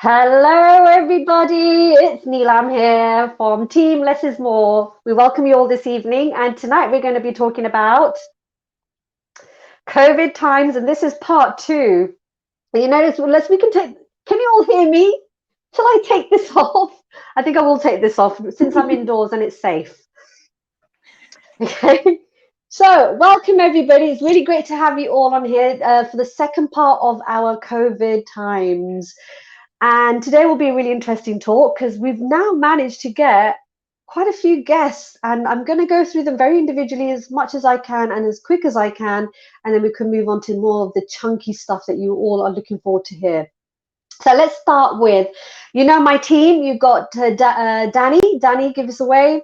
Hello, everybody. It's Neelam here from Team Less is More. We welcome you all this evening, and tonight we're going to be talking about COVID times, and this is part two. You notice, we can take. Can you all hear me? Shall I take this off? I think I will take this off since I'm indoors and it's safe. Okay. So, welcome everybody. It's really great to have you all on here for the second part of our COVID times. And today will be a really interesting talk because we've now managed to get quite a few guests, and I'm going to go through them very individually as much as I can and as quick as I can, and then we can move on to more of the chunky stuff that you all are looking forward to hear. So let's start with, my team. You've got Danny. Danny, give us a wave.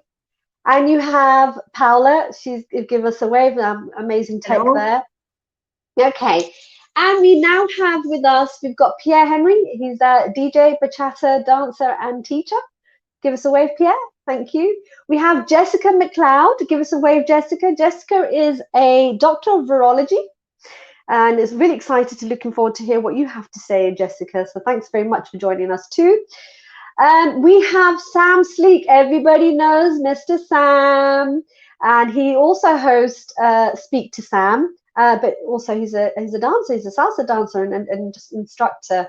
And you have Paola. She's give us a wave. Amazing tech Hello. there. Okay. And we now have with us, we've got Pierre Henry. He's a DJ, bachata, dancer, and teacher. Give us a wave, Pierre. Thank you. We have Jessica McLeod. Give us a wave, Jessica. Jessica is a doctor of virology and is really excited to looking forward to hear what you have to say, Jessica. So thanks very much for joining us too. And we have Sam Sleek. Everybody knows Mr. Sam, and he also hosts Speak to Sam. But also he's a dancer. He's a salsa dancer and just instructor.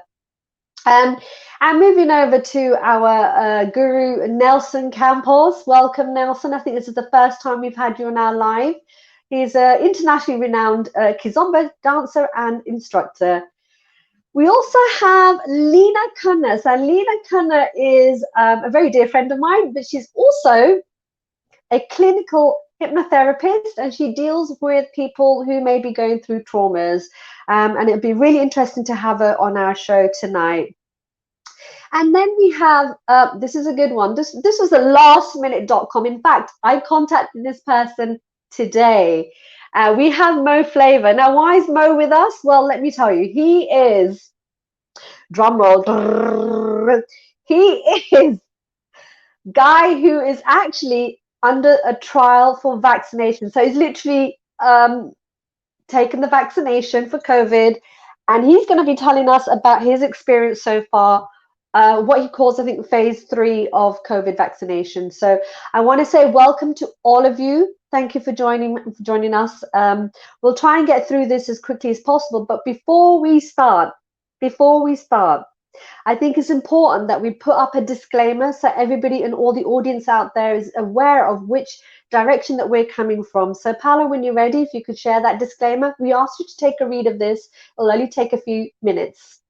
And moving over to our guru Nelson Campos. Welcome, Nelson. I think this is the first time we've had you on our live. He's an internationally renowned kizomba dancer and instructor. We also have Lena Kunner. So Lena Kunner is a very dear friend of mine, but she's also a clinical hypnotherapist, and she deals with people who may be going through traumas. And it'd be really interesting to have her on our show tonight. And then we have, this is a good one. This was a lastminute.com. In fact, I contacted this person today. We have Mo Flavor. Now, why is Mo with us? Well, let me tell you, he is, drum roll, he is guy who is actually under a trial for vaccination. So he's literally taken the vaccination for COVID, and he's going to be telling us about his experience so far, what he calls, I think, phase 3 of COVID vaccination. So I want to say welcome to all of you. Thank you for joining us. We'll try and get through this as quickly as possible. But before we start, I think it's important that we put up a disclaimer so everybody and all the audience out there is aware of which direction that we're coming from. So Paola, when you're ready, if you could share that disclaimer. We asked you to take a read of this. It'll only take a few minutes.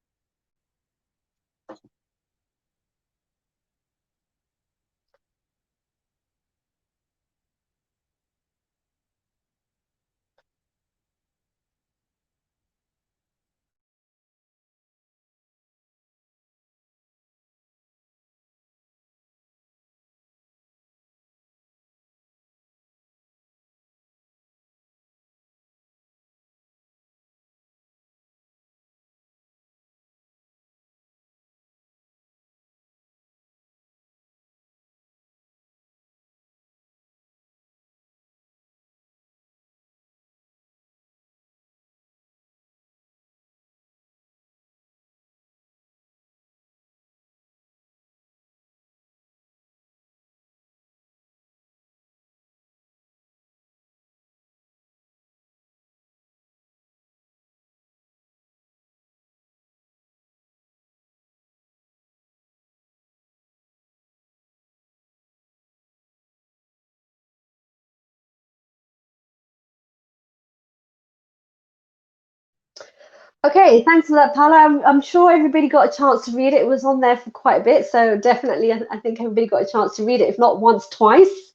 Okay, thanks for that, Paola. I'm sure everybody got a chance to read it. It was on there for quite a bit, so definitely I think everybody got a chance to read it, if not once, twice.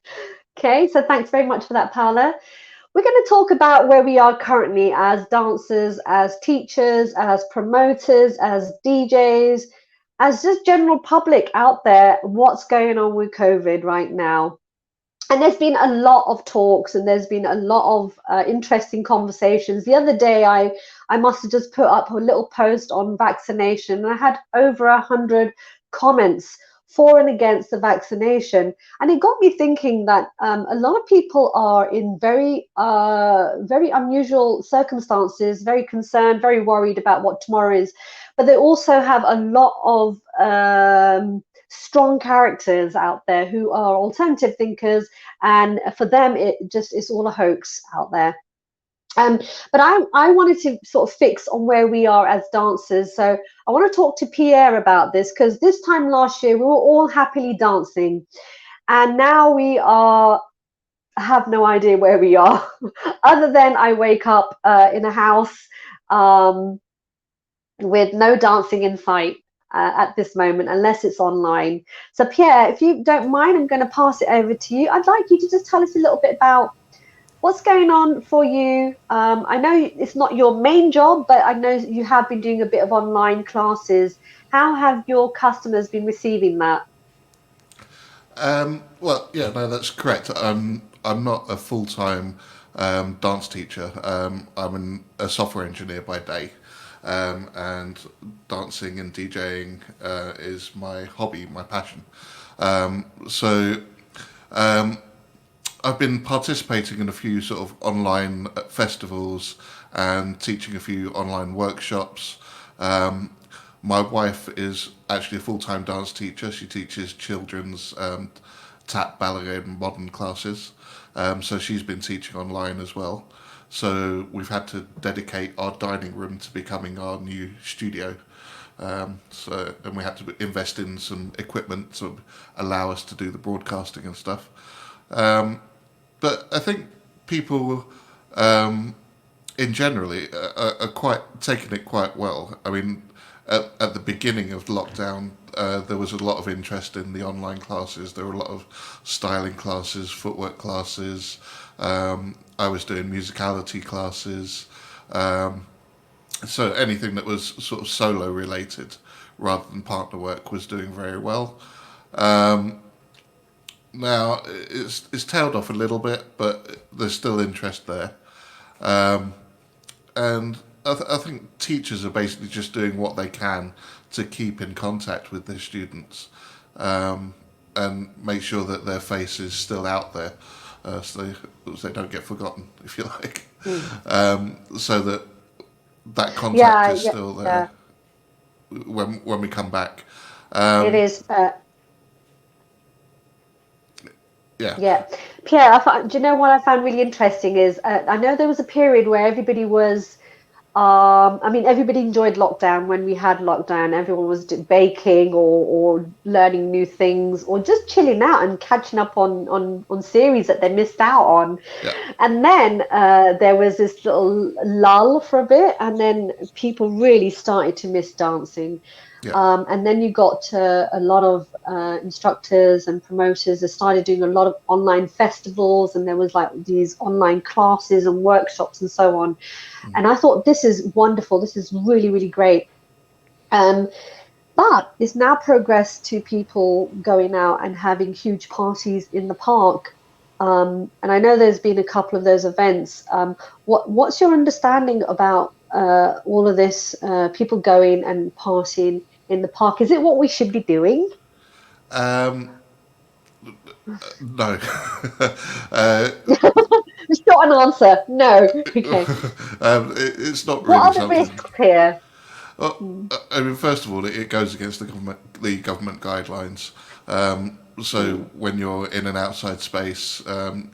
Okay, so thanks very much for that, Paola. We're going to talk about where we are currently as dancers, as teachers, as promoters, as DJs, as just general public out there, what's going on with COVID right now. And there's been a lot of talks and there's been a lot of interesting conversations. The other day, I must have just put up a little post on vaccination, and I had over 100 comments for and against the vaccination. And it got me thinking that a lot of people are in very unusual circumstances, very concerned, very worried about what tomorrow is. But they also have a lot of strong characters out there who are alternative thinkers, and for them, it just is all a hoax out there. Um, but I wanted to sort of fix on where we are as dancers. So I want to talk to Pierre about this, because this time last year we were all happily dancing, and now we are have no idea where we are, other than I wake up in a house um, with no dancing in sight at this moment, unless it's online. So Pierre, if you don't mind, I'm going to pass it over to you. I'd like you to just tell us a little bit about what's going on for you. I know it's not your main job, but I know you have been doing a bit of online classes. How have your customers been receiving that? Well, yeah, no, that's correct. I'm not a full time dance teacher. A software engineer by day, and dancing and DJing is my hobby, my passion. So I've been participating in a few sort of online festivals and teaching a few online workshops. Um, my wife is actually a full time dance teacher. She teaches children's tap, ballet, and modern classes. So she's been teaching online as well. So we've had to dedicate our dining room to becoming our new studio. And we had to invest in some equipment to allow us to do the broadcasting and stuff. But I think people in generally are quite taking it quite well. I mean, at the beginning of lockdown, there was a lot of interest in the online classes. There were a lot of styling classes, footwork classes. I was doing musicality classes. So anything that was sort of solo related rather than partner work was doing very well. Now it's tailed off a little bit, but there's still interest there. And I think teachers are basically just doing what they can to keep in contact with their students, and make sure that their face is still out there, so they don't get forgotten, if you like, Mm. so that that contact Yeah, is yeah, still there yeah. when we come back. It Um, is. yeah. Yeah, Pierre. Do you know what I found really interesting is I know there was a period where everybody was. I mean, everybody enjoyed lockdown when we had lockdown. Everyone was baking or learning new things or just chilling out and catching up on series that they missed out on. Yeah. And then there was this little lull for a bit, and then people really started to miss dancing. Yeah. And then you got a lot of instructors and promoters that started doing a lot of online festivals, and there was like these online classes and workshops and so on. And I thought, this is wonderful. This is really, really great. Um, but it's now progressed to people going out and having huge parties in the park. And I know there's been a couple of those events. What's your understanding about all of this? People going and partying in the park. Is it what we should be doing? Um, no. uh, It's not an answer. No. Okay. it's not What really are the something. risks here? Well, Mm, I mean, first of all, it goes against the government guidelines. So mm, when you're in an outside space,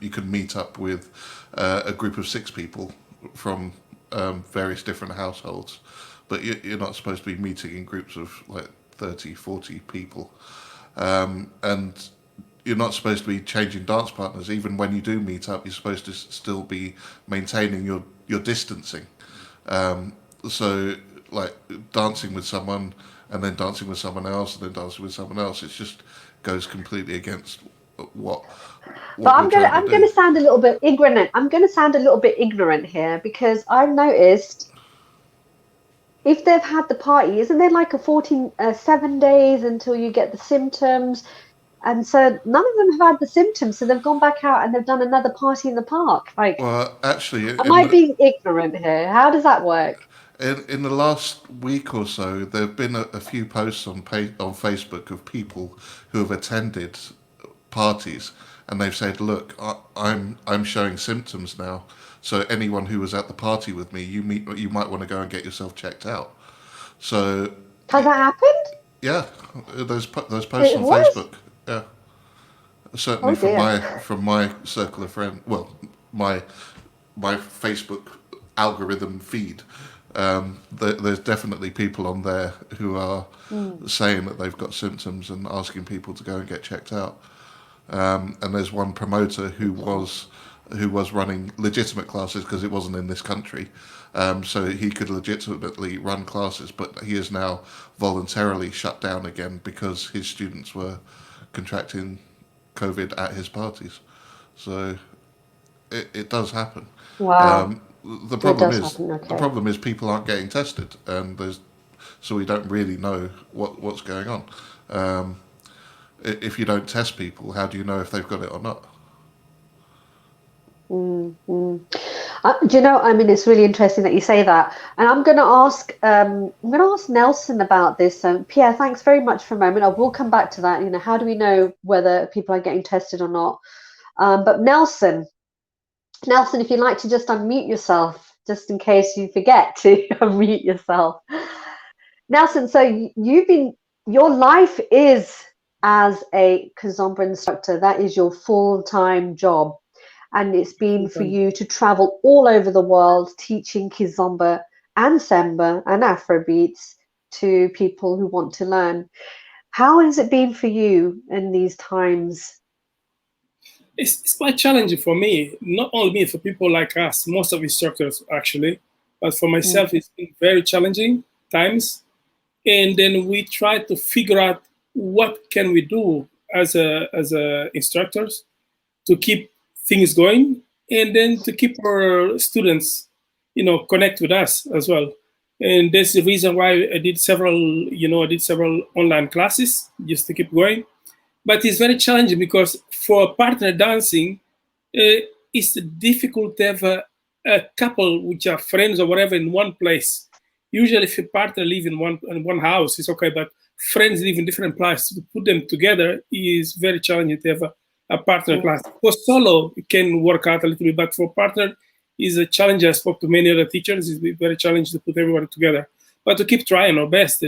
you can meet up with a group of 6 people from various different households, but you're not supposed to be meeting in groups of like 30, 40 people. And you're not supposed to be changing dance partners. Even when you do meet up, you're supposed to still be maintaining your distancing. So like dancing with someone and then dancing with someone else and then dancing with someone else, it just goes completely against what But what we're trying to I'm do. gonna sound a little bit ignorant. I'm gonna sound a little bit ignorant here because I've noticed if they've had the party, isn't there like a 7 days until you get the symptoms? And so none of them have had the symptoms, so they've gone back out and they've done another party in the park. Like, Well, actually, am I being ignorant here? How does that work? In the last week or so, there have been a few posts on Facebook of people who have attended parties, and they've said, "Look, I'm showing symptoms now. So anyone who was at the party with me, you might want to go and get yourself checked out." So Has that happened? yeah, those posts It on was? Facebook. Yeah, certainly Oh dear. from my circle of friends. Well, my my Facebook algorithm feed. There's definitely people on there who are Mm. saying that they've got symptoms and asking people to go and get checked out. And there's one promoter who was running legitimate classes because it wasn't in this country, so he could legitimately run classes, but he is now voluntarily shut down again because his students were contracting COVID at his parties. So it does happen. Wow. The It problem does is happen. the Okay. problem is people aren't getting tested, and there's so we don't really know what's going on. Um, if you don't test people, how do you know if they've got it or not? Mm, mm. Do you know? I mean, it's really interesting that you say that, and I'm going to ask. I'm going to ask Nelson about this. Pierre, thanks very much for a moment. I will come back to that. You know, how do we know whether people are getting tested or not? But Nelson, if you'd like to just unmute yourself, just in case you forget to unmute yourself. Nelson, so you've been, your life is as a Kazomba instructor. That is your full-time job. And it's been for you to travel all over the world teaching Kizomba and Semba and Afrobeats to people who want to learn. How has it been for you in these times? It's quite challenging for me, not only me, for people like us, most of instructors actually, but for Mm. myself, it's been very challenging times. And then we try to figure out what can we do as instructors to keep things going, and then to keep our students, connect with us as well. And that's the reason why I did several online classes just to keep going. But it's very challenging because for partner dancing, it's difficult to have a couple which are friends or whatever in one place. Usually, if a partner live in one house, it's okay. But friends live in different places. To put them together is very challenging to have a partner Mm. class. For solo, it can work out a little bit, but for partner, is a challenge. I spoke to many other teachers. It's very challenging to put everybody together. But to keep trying our best,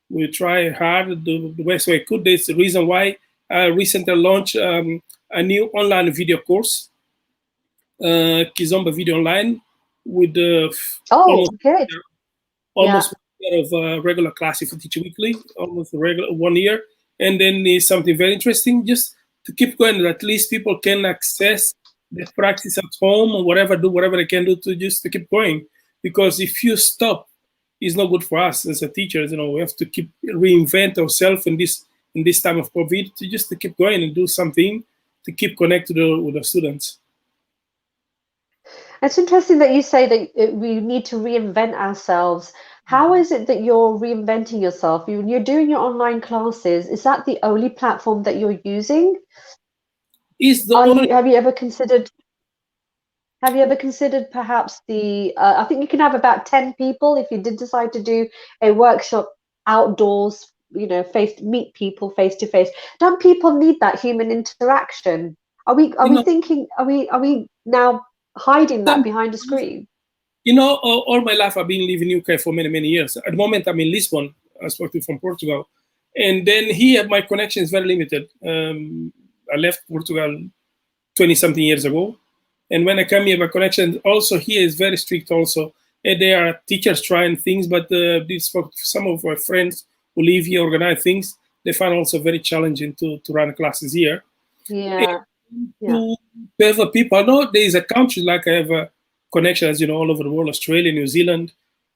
we try hard the best way I could. That's the reason why I recently launched a new online video course, Kizomba Video Online, with almost Oh, good. Yeah. almost 1 year of regular class if you teach weekly, almost a regular 1 year. And then is something very interesting, just to keep going, at least people can access the practice at home or whatever, do whatever they can do to just to keep going. Because if you stop, it's not good for us as a teachers. We have to keep reinvent ourselves in this time of COVID to just to keep going and do something to keep connected with the students. It's interesting that you say that we need to reinvent ourselves. How is it that you're reinventing yourself? When you're doing your online classes, is that the only platform that you're using? Is the only Have you ever considered perhaps I think you can have about 10 people if you did decide to do a workshop outdoors, meet people face to face. Don't people need that human interaction? Are you we know thinking, are we now hiding that some behind a screen? all my life I've been living in UK for many years. At the moment I'm in Lisbon. I spoke to you from Portugal, and then here my connection is very limited. I left Portugal 20 something years ago, and when I come here, my connection also here is very strict. Also, and there are teachers trying things, but some of my friends who live here organize things. They find also very challenging to run classes here. Yeah, yeah. To have people. I know there is a country like I have connections, all over the world, Australia, New Zealand,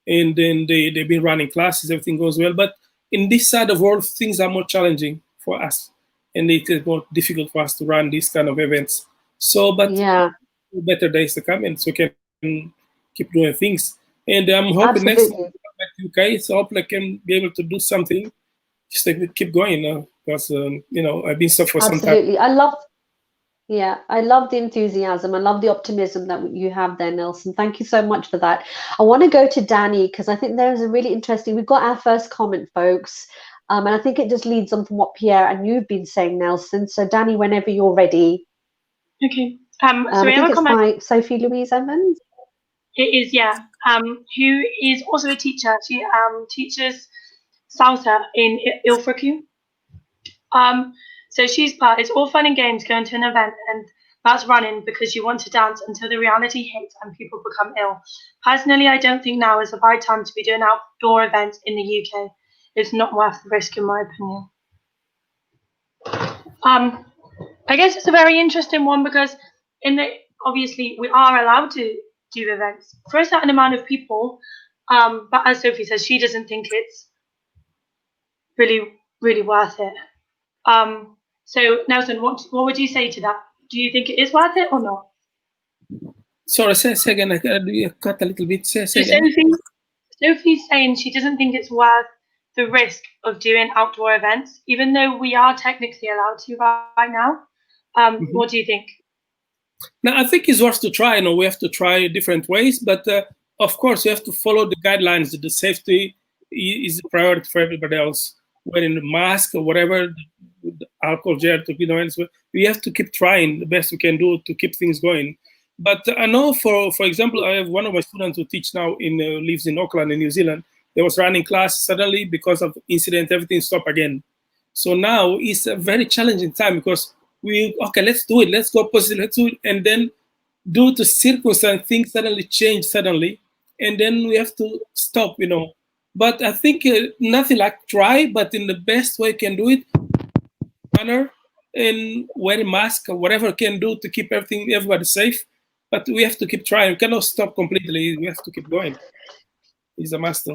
and then they've been running classes, everything goes well. But in this side of the world, things are more challenging for us, and it is more difficult for us to run these kind of events. So, but Yeah, better days to come, and so we can keep doing things. And I'm hoping next time I absolutely. come back to UK, so hopefully I can be able to do something, just to keep going, because I've been stuck for some time. Absolutely. I love Yeah, I love the enthusiasm. I love the optimism that you have there, Nelson. Thank you so much for that. I want to go to Danny because I think there's a really interesting. We've got our first comment, folks, and I think it just leads on from what Pierre and you've been saying, Nelson. So, Danny, whenever you're ready. Okay. So I we think have a it's comment. by Sophie Louise Evans. It is, yeah. Who is also a teacher. She teaches salsa in Ilfracombe. So she's part. It's all fun and games going to an event, and that's running because you want to dance until the reality hits and people become ill. Personally, I don't think now is the right time to be doing outdoor events in the UK. It's not worth the risk, in my opinion. I guess it's a very interesting one because obviously we are allowed to do events for a certain amount of people, but as Sophie says, she doesn't think it's really worth it. So Nelson, what would you say to that? Do you think it is worth it or not? Sorry, say again. I cut a little bit. Say So again. Sophie's saying she doesn't think it's worth the risk of doing outdoor events, even though we are technically allowed to right now. What do you think? Now, I think it's worth to try. We have to try different ways, but of course, you have to follow the guidelines. The safety is a priority for everybody else. Wearing the mask or whatever, the alcohol gel to we have to keep trying the best we can do to keep things going. But I know, for example, I have one of my students who teach now lives in Auckland in New Zealand. They was running class suddenly because of incident, everything stopped again. So now it's a very challenging time because let's do it, let's go positive, let's do it, and then due to circumstance, things suddenly change suddenly, and then we have to stop, But I think nothing like try, but in the best way can do it, manner, and wear a mask or whatever can do to keep everybody safe. But we have to keep trying. We cannot stop completely. We have to keep going. It's a must.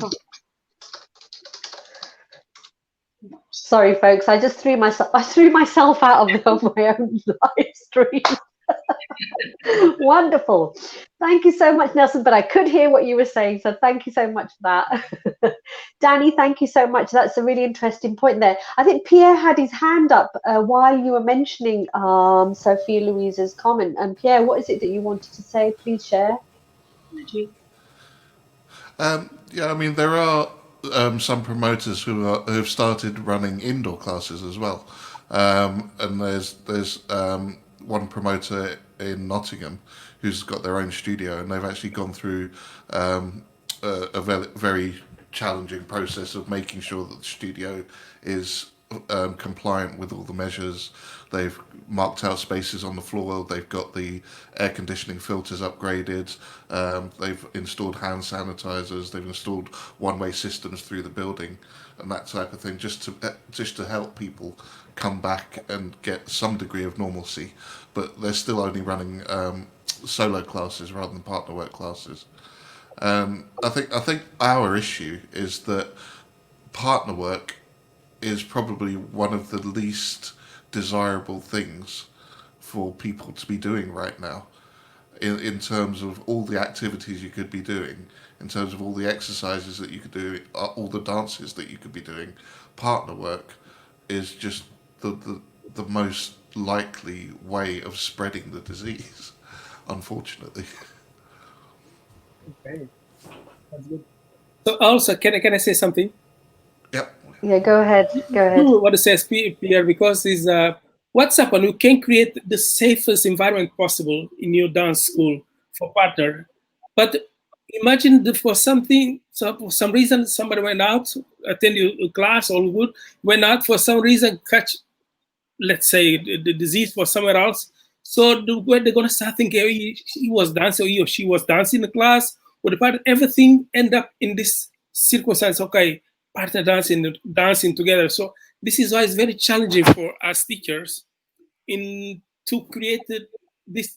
Sorry, folks. I just threw myself out of my own live stream. Wonderful. Thank you so much, Nelson. But I could hear what you were saying, so thank you so much for that. Danny, thank you so much. That's a really interesting point there. I think Pierre had his hand up while you were mentioning Sophia Louise's comment. And Pierre, what is it that you wanted to say? Please share. Yeah, I mean, there are some promoters who have started running indoor classes as well, and there's one promoter in Nottingham who's got their own studio, and they've actually gone through a very challenging process of making sure that the studio is compliant with all the measures. They've marked out spaces on the floor. They've got the air conditioning filters upgraded. They've installed hand sanitizers. They've installed one-way systems through the building, and that type of thing, just to help people come back and get some degree of normalcy. But they're still only running solo classes rather than partner work classes. I think our issue is that partner work is probably one of the least desirable things for people to be doing right now, in terms of all the activities you could be doing, in terms of all the exercises that you could do, all the dances that you could be doing. Partner work is just the most likely way of spreading the disease, unfortunately. Okay, that's good. So also, can I say something? Yep. Yeah, go ahead. Go ahead. What it says, Pierre, because is what's happened. You can create the safest environment possible in your dance school for partner, but imagine for some reason somebody went out, attend a class, all good, went out for some reason, catch, let's say, the disease for somewhere else. So where they're gonna start thinking, oh, he was dancing, or he or she was dancing in the class, or the part, everything end up in this circumstance. Okay, partner dancing together. So this is why it's very challenging for us teachers to create this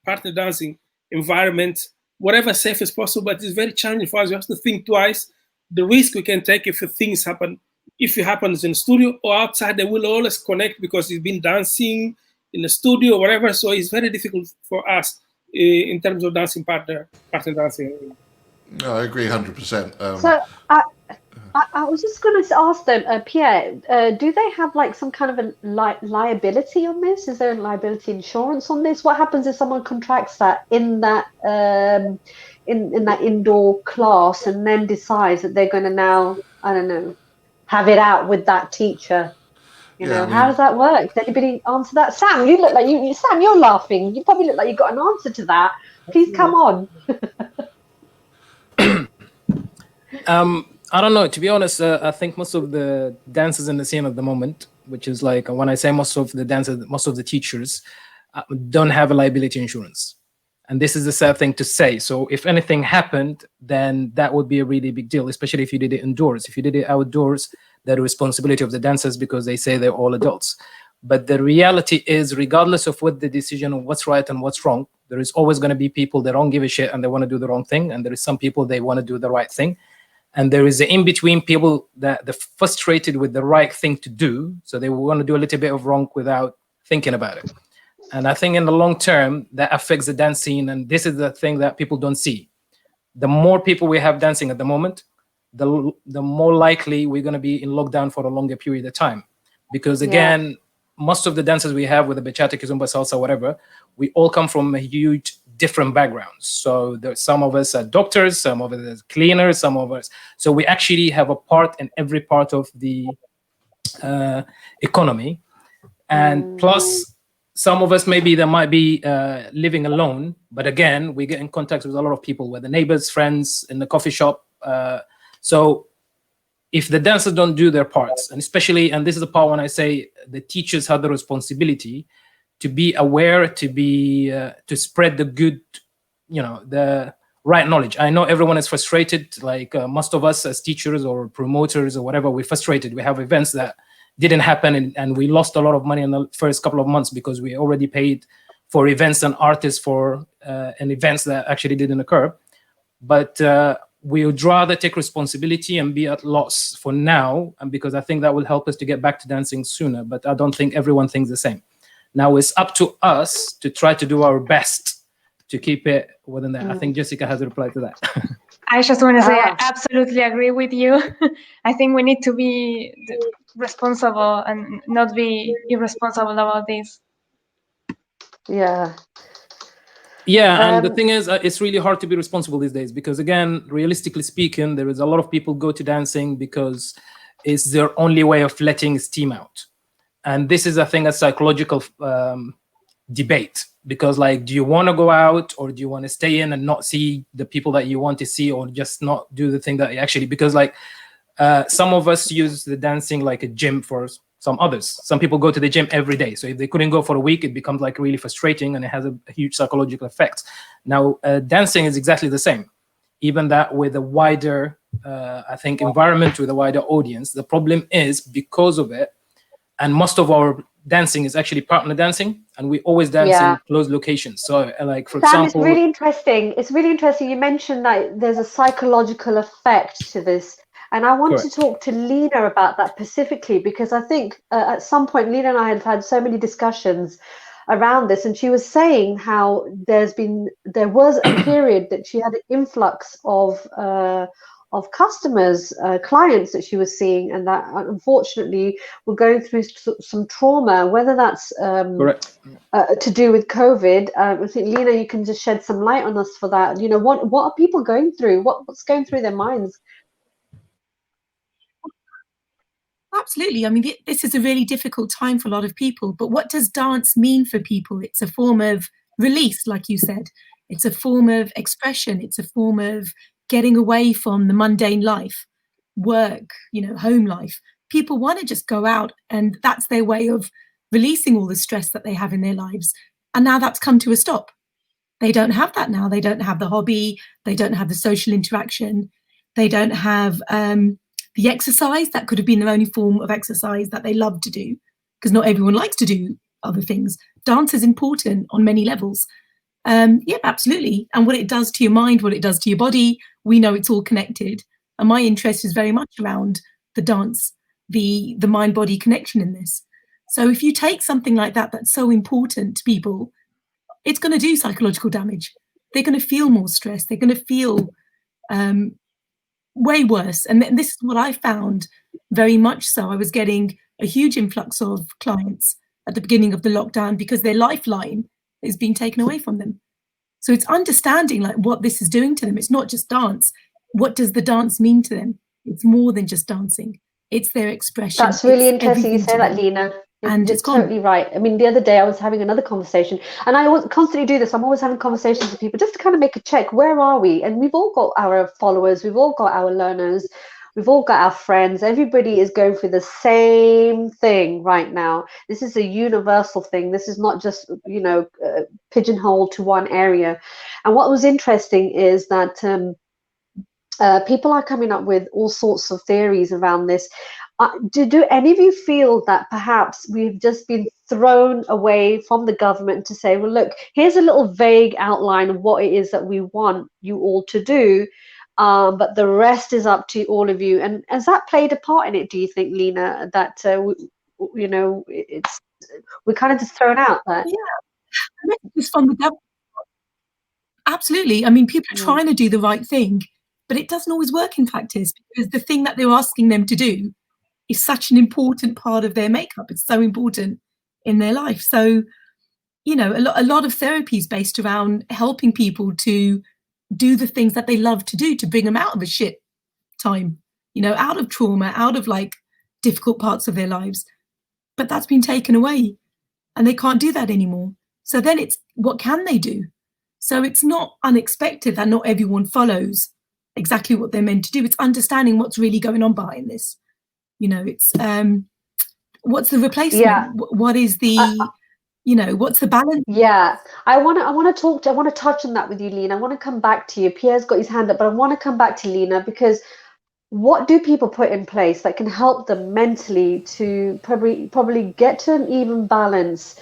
partner dancing environment, whatever safe as possible. But it's very challenging for us. We have to think twice the risk we can take if things happen. If it happens in the studio or outside, they will always connect because it's been dancing in the studio or whatever. So it's very difficult for us in terms of partner dancing. No, I agree 100%. So I was just going to ask them, Pierre, do they have like some kind of a liability on this? Is there a liability insurance on this? What happens if someone contracts that in that in that indoor class and then decides that they're going to now, I don't know, have it out with that teacher? You Yeah, I know, how does mean, that work? Does anybody answer that? Sam, you look like Sam, you're laughing. You probably look like you got an answer to that. Please come on. I don't know. To be honest, I think most of the dancers in the scene at the moment, which is like when I say most of the dancers, most of the teachers don't have a liability insurance. And this is a sad thing to say. So if anything happened, then that would be a really big deal, especially if you did it indoors. If you did it outdoors, the responsibility of the dancers because they say they're all adults. But the reality is, regardless of what the decision of what's right and what's wrong, there is always going to be people that don't give a shit and they want to do the wrong thing. And there is some people they want to do the right thing. And there is the in-between people that they're frustrated with the right thing to do. So they want to do a little bit of wrong without thinking about it. And I think in the long term, that affects the dance scene. And this is the thing that people don't see. The more people we have dancing at the moment, the more likely we're going to be in lockdown for a longer period of time. Because again, most of the dancers we have with the bachata, kizomba, salsa, whatever, we all come from a huge different backgrounds. So there's some of us are doctors, some of us are cleaners, some of us. So we actually have a part in every part of the economy. And plus, some of us maybe that might be living alone, but again, we get in contact with a lot of people, whether neighbors, friends, in the coffee shop. So if the dancers don't do their parts, and especially, and this is the part when I say the teachers have the responsibility to be aware, to be to spread the good, the right knowledge. I know everyone is frustrated, like most of us as teachers or promoters or whatever, we're frustrated. We have events that didn't happen and we lost a lot of money in the first couple of months because we already paid for events and artists for and events that actually didn't occur. But we would rather take responsibility and be at loss for now, and because I think that will help us to get back to dancing sooner. But I don't think everyone thinks the same. Now it's up to us to try to do our best to keep it within that. I think Jessica has a reply to that. I just want to say I absolutely agree with you. I think we need to be responsible and not be irresponsible about this. Yeah. Yeah, and the thing is, it's really hard to be responsible these days because, again, realistically speaking, there is a lot of people go to dancing because it's their only way of letting steam out. And this is, I think, a psychological debate because, like, do you want to go out or do you want to stay in and not see the people that you want to see or just not do the thing that you actually, because, like, some of us use the dancing like a gym for some others. Some people go to the gym every day. So if they couldn't go for a week, it becomes like really frustrating and it has a huge psychological effect. Now, dancing is exactly the same, even that with a wider, I think, environment with a wider audience. The problem is because of it, and most of our dancing is actually partner dancing, and we always dance in closed locations. So, like, for Sam, example, it's really interesting. It's really interesting. You mentioned that there's a psychological effect to this. And I want to talk to Lena about that specifically because I think at some point Lena and I have had so many discussions around this, and she was saying how there was a period that she had an influx of customers, clients that she was seeing, and that unfortunately were going through some trauma, whether that's to do with COVID. I think Lena, you can just shed some light on us for that. You know, what are people going through? What's going through their minds? Absolutely. I mean, this is a really difficult time for a lot of people, but what does dance mean for people? It's a form of release, like you said. It's a form of expression. It's a form of getting away from the mundane life, work, home life. People want to just go out, and that's their way of releasing all the stress that they have in their lives. And now that's come to a stop. They don't have that now. They don't have the hobby. They don't have the social interaction. They don't have the exercise that could have been their only form of exercise that they love to do, because not everyone likes to do other things. Dance is important on many levels. Yeah, absolutely. And what it does to your mind, what it does to your body, we know it's all connected. And my interest is very much around the dance, the mind-body connection in this. So if you take something like that, that's so important to people, it's going to do psychological damage. They're going to feel more stress. They're going to feel way worse. And this is what I found very much so. I was getting a huge influx of clients at the beginning of the lockdown because their lifeline is being taken away from them. So it's understanding like what this is doing to them. It's not just dance. What does the dance mean to them? It's more than just dancing. It's their expression. That's really it's interesting you say that, them. Lena. And You're it's gone. totally right. I mean, the other day I was having another conversation, and I constantly do this. I'm always having conversations with people just to kind of make a check. Where are we? And we've all got our followers. We've all got our learners. We've all got our friends. Everybody is going through the same thing right now. This is a universal thing. This is not just, you know, pigeonholed to one area. And what was interesting is that people are coming up with all sorts of theories around this. Do any of you feel that perhaps we've just been thrown away from the government to say, well, look, here's a little vague outline of what it is that we want you all to do, but the rest is up to all of you? And has that played a part in it, do you think, Lena, that, you know, we're kind of just thrown out there? Yeah, it's from the government. Absolutely. I mean, people are trying to do the right thing, but it doesn't always work in practice because the thing that they're asking them to do is such an important part of their makeup. It's so important in their life. So, you know, a lot of therapy is based around helping people to do the things that they love to do to bring them out of a shit time, you know, out of trauma, out of like difficult parts of their lives. But that's been taken away and they can't do that anymore. So then it's, what can they do? So it's not unexpected that not everyone follows exactly what they're meant to do. It's understanding what's really going on behind this. You know, it's what's the replacement? Yeah. What is the, you know, what's the balance? Yeah, I want to touch on that with you, Lena. I want to come back to you. Pierre's got his hand up, but I want to come back to Lena, because what do people put in place that can help them mentally to probably get to an even balance?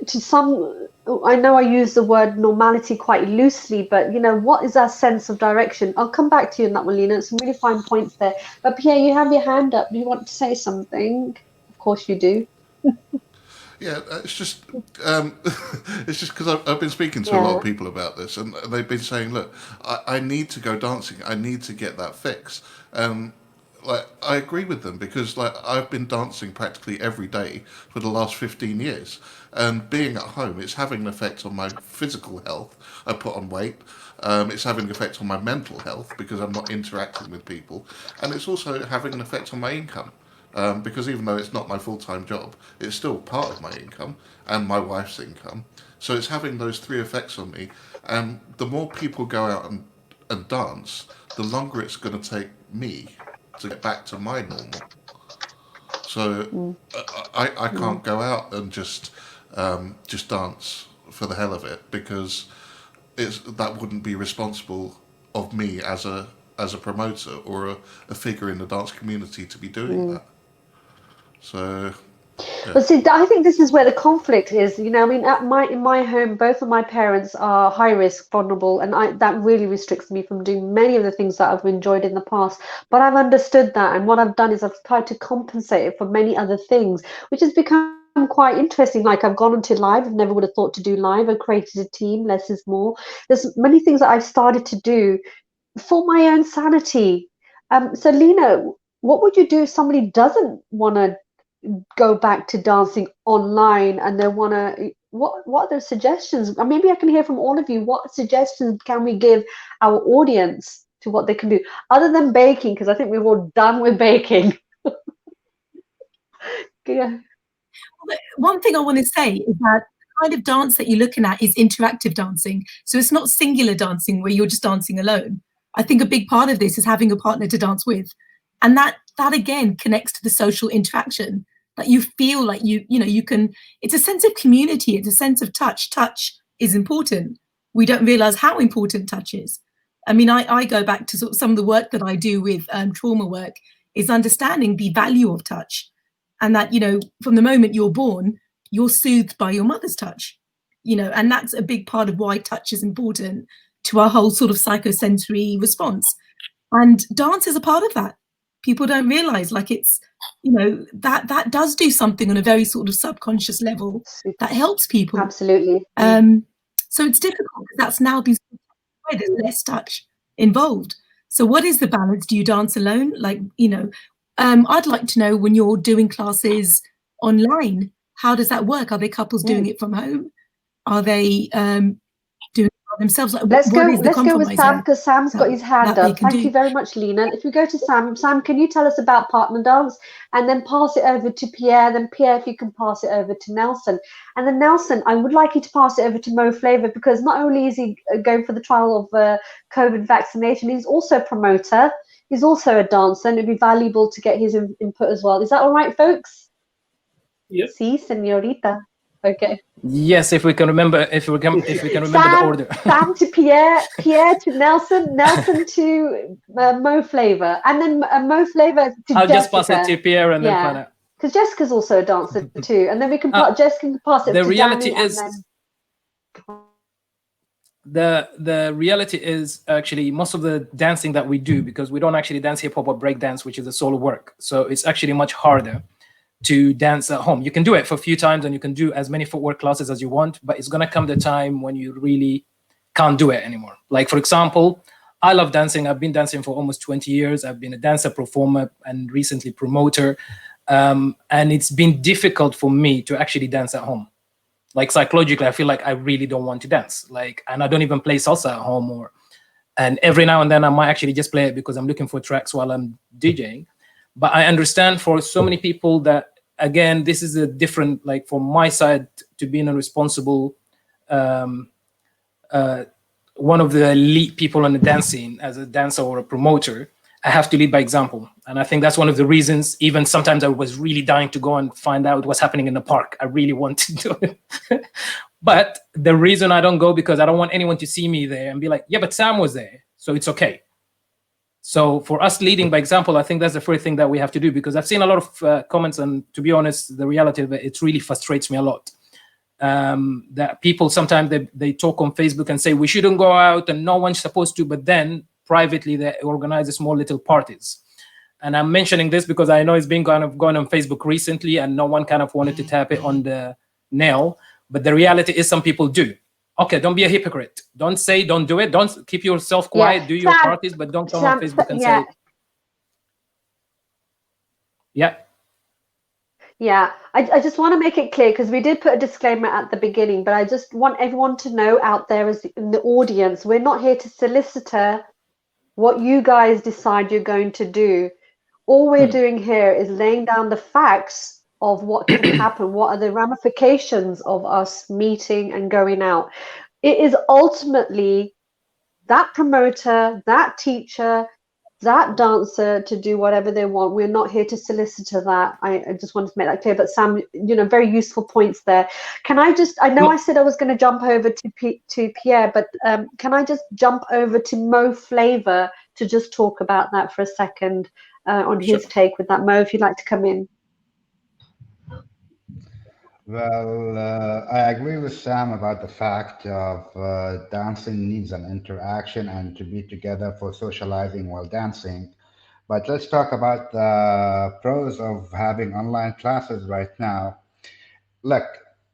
To some, I know I use the word normality quite loosely, but you know, what is our sense of direction? I'll come back to you on that one, Lena. Some really fine points there. But Pierre, you have your hand up. Do you want to say something? Of course you do. Yeah, it's just it's just because I've been speaking to a lot of people about this, and they've been saying, "Look, I need to go dancing. I need to get that fix." Like, I agree with them, because like I've been dancing practically every day for the last 15 years, and being at home, it's having an effect on my physical health. I put on weight. It's having an effect on my mental health because I'm not interacting with people, and it's also having an effect on my income. Because even though it's not my full-time job, it's still part of my income and my wife's income. So it's having those three effects on me. And the more people go out and dance, the longer it's going to take me to get back to my normal. So I can't go out and just dance for the hell of it, because that wouldn't be responsible of me as a promoter or a figure in the dance community to be doing that. So, yeah. But see, I think this is where the conflict is. You know, I mean, in my home, both of my parents are high risk, vulnerable, and that really restricts me from doing many of the things that I've enjoyed in the past. But I've understood that, and what I've done is I've tried to compensate it for many other things, which has become quite interesting. Like, I've gone into live. I've never would have thought to do live. I've created a team. Less is more. There's many things that I've started to do for my own sanity. So, Lena, what would you do if somebody doesn't want to go back to dancing online and they want to, what are the suggestions? Maybe I can hear from all of you. What suggestions can we give our audience to what they can do other than baking? Because I think we're all done with baking. Yeah. One thing I want to say is that the kind of dance that you're looking at is interactive dancing. So it's not singular dancing where you're just dancing alone. I think a big part of this is having a partner to dance with. And that again connects to the social interaction, that you feel like you know, you can, it's a sense of community, it's a sense of touch. Touch is important. We don't realize how important touch is. I mean, I go back to sort of some of the work that I do with trauma work, is understanding the value of touch. And that, you know, from the moment you're born, you're soothed by your mother's touch, you know, and that's a big part of why touch is important to our whole sort of psychosensory response. And dance is a part of that. People don't realize, like, it's, you know, that does do something on a very sort of subconscious level that helps people. Absolutely. So it's difficult because that's now been, there's less touch involved. So what is the balance? Do you dance alone? Like, you know, I'd like to know when you're doing classes online, how does that work? Are they couples doing it from home? Are they doing it by themselves? Like, Let's what go. is the Let's go with compromise Sam there because Sam's got his hand that they up. can Thank do? you very much, Lena. If we go to Sam, Sam, can you tell us about partner dance and then pass it over to Pierre? Then Pierre, if you can pass it over to Nelson, and then Nelson, I would like you to pass it over to Mo Flavor because not only is he going for the trial of COVID vaccination, he's also a promoter. He's also a dancer, and it'd be valuable to get his input as well. Is that all right, folks? Yep. Si, señorita. Okay. Yes, if we can remember, if we can remember Sam, the order. Sam to Pierre, Pierre to Nelson, Nelson to Mo Flavor, and then Mo Flavor to I'll Jessica. just pass it to Pierre and then find out. Because Jessica's also a dancer too, and then we can Jessica can pass it the to reality Danny, is and then the reality is actually most of the dancing that we do, because we don't actually dance hip hop or break dance, which is a solo work, so it's actually much harder to dance at home. You can do it for a few times and you can do as many footwork classes as you want, but it's going to come the time when you really can't do it anymore. Like, for example, I love dancing. I've been dancing for almost 20 years. I've been a dancer, performer, and recently promoter. And it's been difficult for me to actually dance at home. Like, psychologically, I feel like I really don't want to dance. Like, and I don't even play salsa at home, and every now and then I might actually just play it because I'm looking for tracks while I'm DJing. But I understand for so many people that, again, this is a different, like, from my side, to being a responsible, one of the elite people in the dance scene, as a dancer or a promoter, I have to lead by example. And I think that's one of the reasons, even sometimes I was really dying to go and find out what's happening in the park. I really want to do it. But the reason I don't go, because I don't want anyone to see me there and be like, yeah, but Sam was there, so it's okay. So for us leading by example, I think that's the first thing that we have to do, because I've seen a lot of comments, and to be honest, the reality of it, it really frustrates me a lot. That people sometimes they talk on Facebook and say we shouldn't go out and no one's supposed to, but then privately they organize small little parties. And I'm mentioning this because I know it's been kind of going on Facebook recently and no one kind of wanted to tap it on the nail. But the reality is some people do. Okay, don't be a hypocrite. Don't say, don't do it. Don't keep yourself quiet. Do your parties, but don't come on Facebook and say, yeah. Yeah, I just want to make it clear, because we did put a disclaimer at the beginning, but I just want everyone to know out there as in the audience, we're not here to solicit what you guys decide you're going to do. All we're doing here is laying down the facts of what can happen, what are the ramifications of us meeting and going out. It is ultimately that promoter, that teacher, that dancer to do whatever they want. We're not here to solicit that. I just wanted to make that clear. But Sam, very useful points there. Can I just, I know I said I was going to jump over to Pierre, but can I just jump over to Mo Flavor to just talk about that for a second on his take with that? Mo, if you'd like to come in. Well, I agree with Sam about the fact of dancing needs an interaction and to be together for socializing while dancing. But let's talk about the pros of having online classes right now. Look,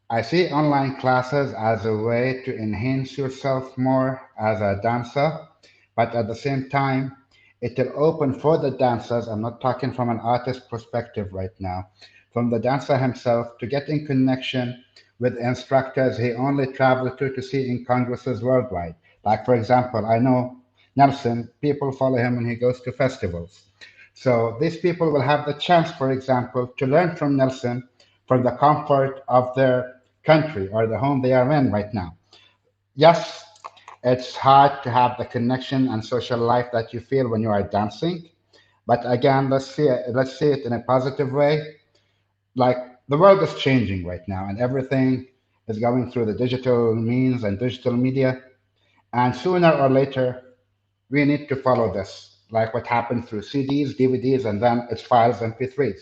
I see online classes as a way to enhance yourself more as a dancer, but at the same time, it will open for the dancers. I'm not talking from an artist perspective right now, from the dancer himself to get in connection with instructors he only traveled to see in congresses worldwide. Like, for example, I know Nelson, people follow him when he goes to festivals. So these people will have the chance, for example, to learn from Nelson from the comfort of their country or the home they are in right now. Yes, it's hard to have the connection and social life that you feel when you are dancing. But again, let's see it in a positive way. Like, the world is changing right now, and everything is going through the digital means and digital media. And sooner or later, we need to follow this, like what happened through CDs, DVDs, and then its files, MP3s.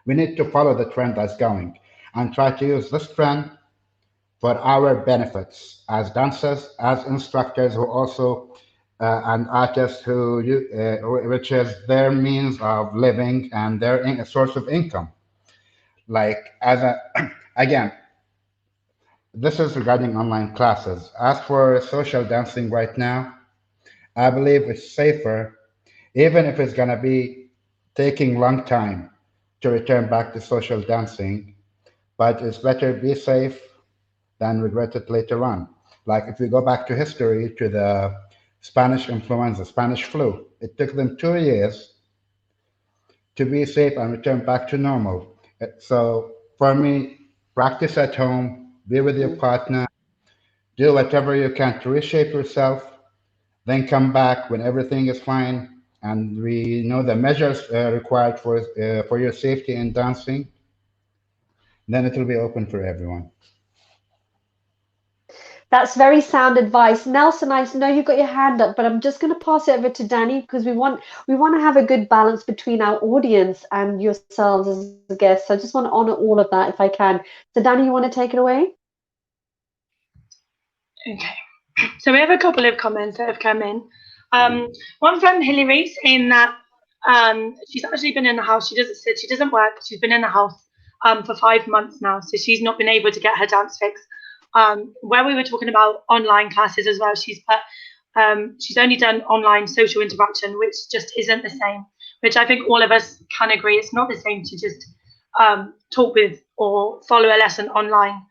We need to follow the trend that's going and try to use this trend for our benefits as dancers, as instructors who also and artists which is their means of living and their source of income. Like, as a again, this is regarding online classes. As for social dancing right now, I believe it's safer even if it's going to be taking long time to return back to social dancing. But it's better be safe than regret it later on. Like if we go back to history, to the Spanish influenza, Spanish flu, it took them 2 years to be safe and return back to normal. So for me, practice at home, be with your partner, do whatever you can to reshape yourself, then come back when everything is fine and we know the measures required for your safety in dancing, then it will be open for everyone. That's very sound advice. Nelson, I know you've got your hand up, but I'm just going to pass it over to Danny because we want to have a good balance between our audience and yourselves as guests. So I just want to honor all of that if I can. So Danny, you want to take it away? Okay. So we have a couple of comments that have come in. One from Hillary saying that she's actually been in the house. She doesn't work. She's been in the house for 5 months now, so she's not been able to get her dance fix. Where we were talking about online classes as well, she's only done online social interaction, which just isn't the same. Which I think all of us can agree, it's not the same to just talk with or follow a lesson online.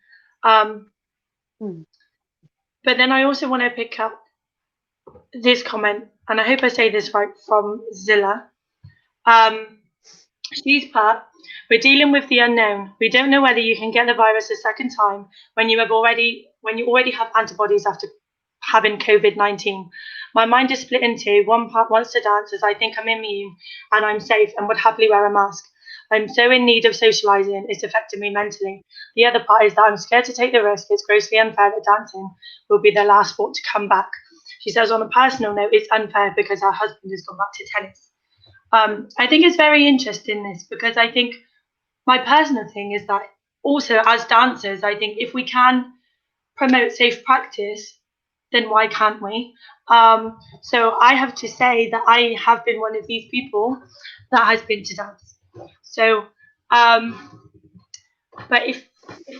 But then I also want to pick up this comment, and I hope I say this right, from Zilla. She's put, we're dealing with the unknown. We don't know whether you can get the virus a second time when you already have antibodies after having COVID-19. My mind is split into one part wants to dance as I think I'm immune and I'm safe and would happily wear a mask. I'm so in need of socializing, it's affecting me mentally. The other part is that I'm scared to take the risk. It's grossly unfair that dancing will be the last sport to come back. She says, on a personal note, it's unfair because her husband has gone back to tennis. I think it's very interesting this because I think my personal thing is that also as dancers, I think if we can promote safe practice, then why can't we? So I have to say that I have been one of these people that has been to dance. So, but if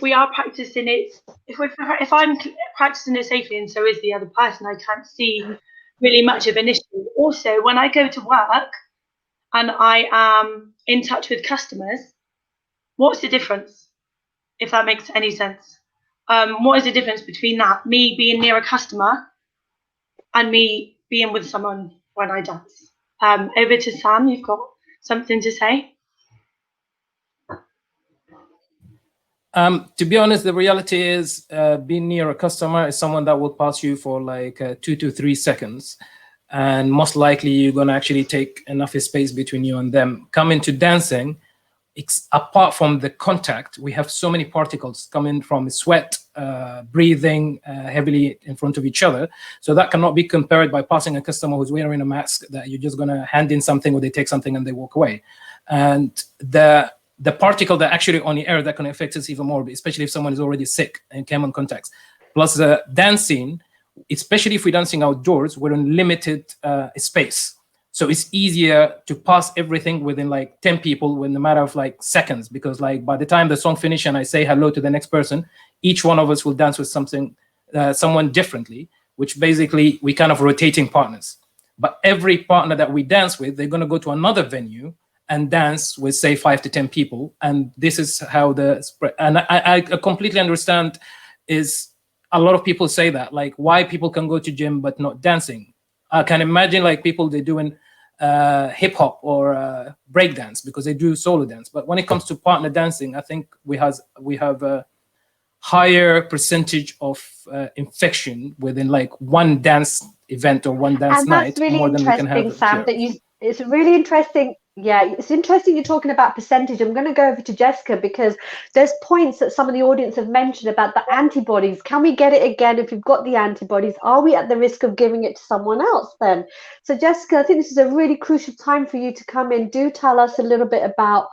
we are practicing it, if I'm practicing it safely and so is the other person, I can't see really much of an issue. Also, when I go to work and I am in touch with customers, what's the difference? If that makes any sense. What is the difference between that, me being near a customer and me being with someone when I dance? Over to Sam, you've got something to say? To be honest, the reality is being near a customer is someone that will pass you for like 2 to 3 seconds. And most likely you're going to actually take enough space between you and them. Coming to dancing, apart from the contact, we have so many particles coming from sweat, breathing heavily in front of each other. So that cannot be compared by passing a customer who's wearing a mask that you're just going to hand in something or they take something and they walk away. And the particle that actually on the air that can affect us even more, especially if someone is already sick and came on contacts. Plus the dancing, especially if we're dancing outdoors, we're in limited space. So it's easier to pass everything within like 10 people in a matter of like seconds, because like by the time the song finishes and I say hello to the next person, each one of us will dance with someone differently, which basically we kind of rotating partners. But every partner that we dance with, they're going to go to another venue and dance with say 5 to 10 people. And this is how the spread. And I completely understand is a lot of people say that, like why people can go to gym but not dancing. I can imagine like people, they're doing hip hop or break dance because they do solo dance. But when it comes to partner dancing, I think we have a higher percentage of infection within like one dance event or one dance And night, that's really more than we can interesting, have Sam, here. it's really interesting. Yeah, it's interesting you're talking about percentage. I'm going to go over to Jessica because there's points that some of the audience have mentioned about the antibodies. Can we get it again if we've got the antibodies? Are we at the risk of giving it to someone else then? So Jessica, I think this is a really crucial time for you to come in. Do tell us a little bit about,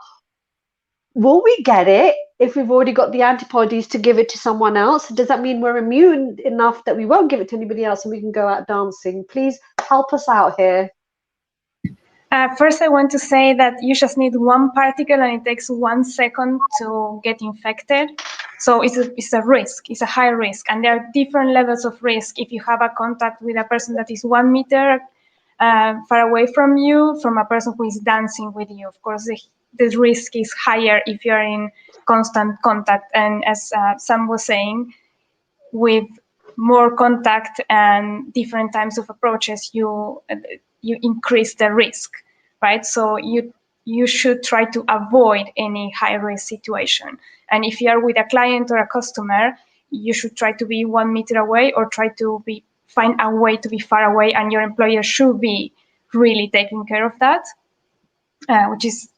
will we get it if we've already got the antibodies to give it to someone else? Does that mean we're immune enough that we won't give it to anybody else and we can go out dancing? Please help us out here. First, I want to say that you just need one particle and it takes 1 second to get infected. So it's a risk, it's a high risk. And there are different levels of risk. If you have a contact with a person that is 1 meter far away from you from a person who is dancing with you. Of course, the risk is higher if you're in constant contact. And as Sam was saying, with more contact and different types of approaches, you increase the risk, right? So you should try to avoid any high risk situation. And if you are with a client or a customer, you should try to be 1 meter away, or try to find a way to be far away, and your employer should be really taking care of that, which is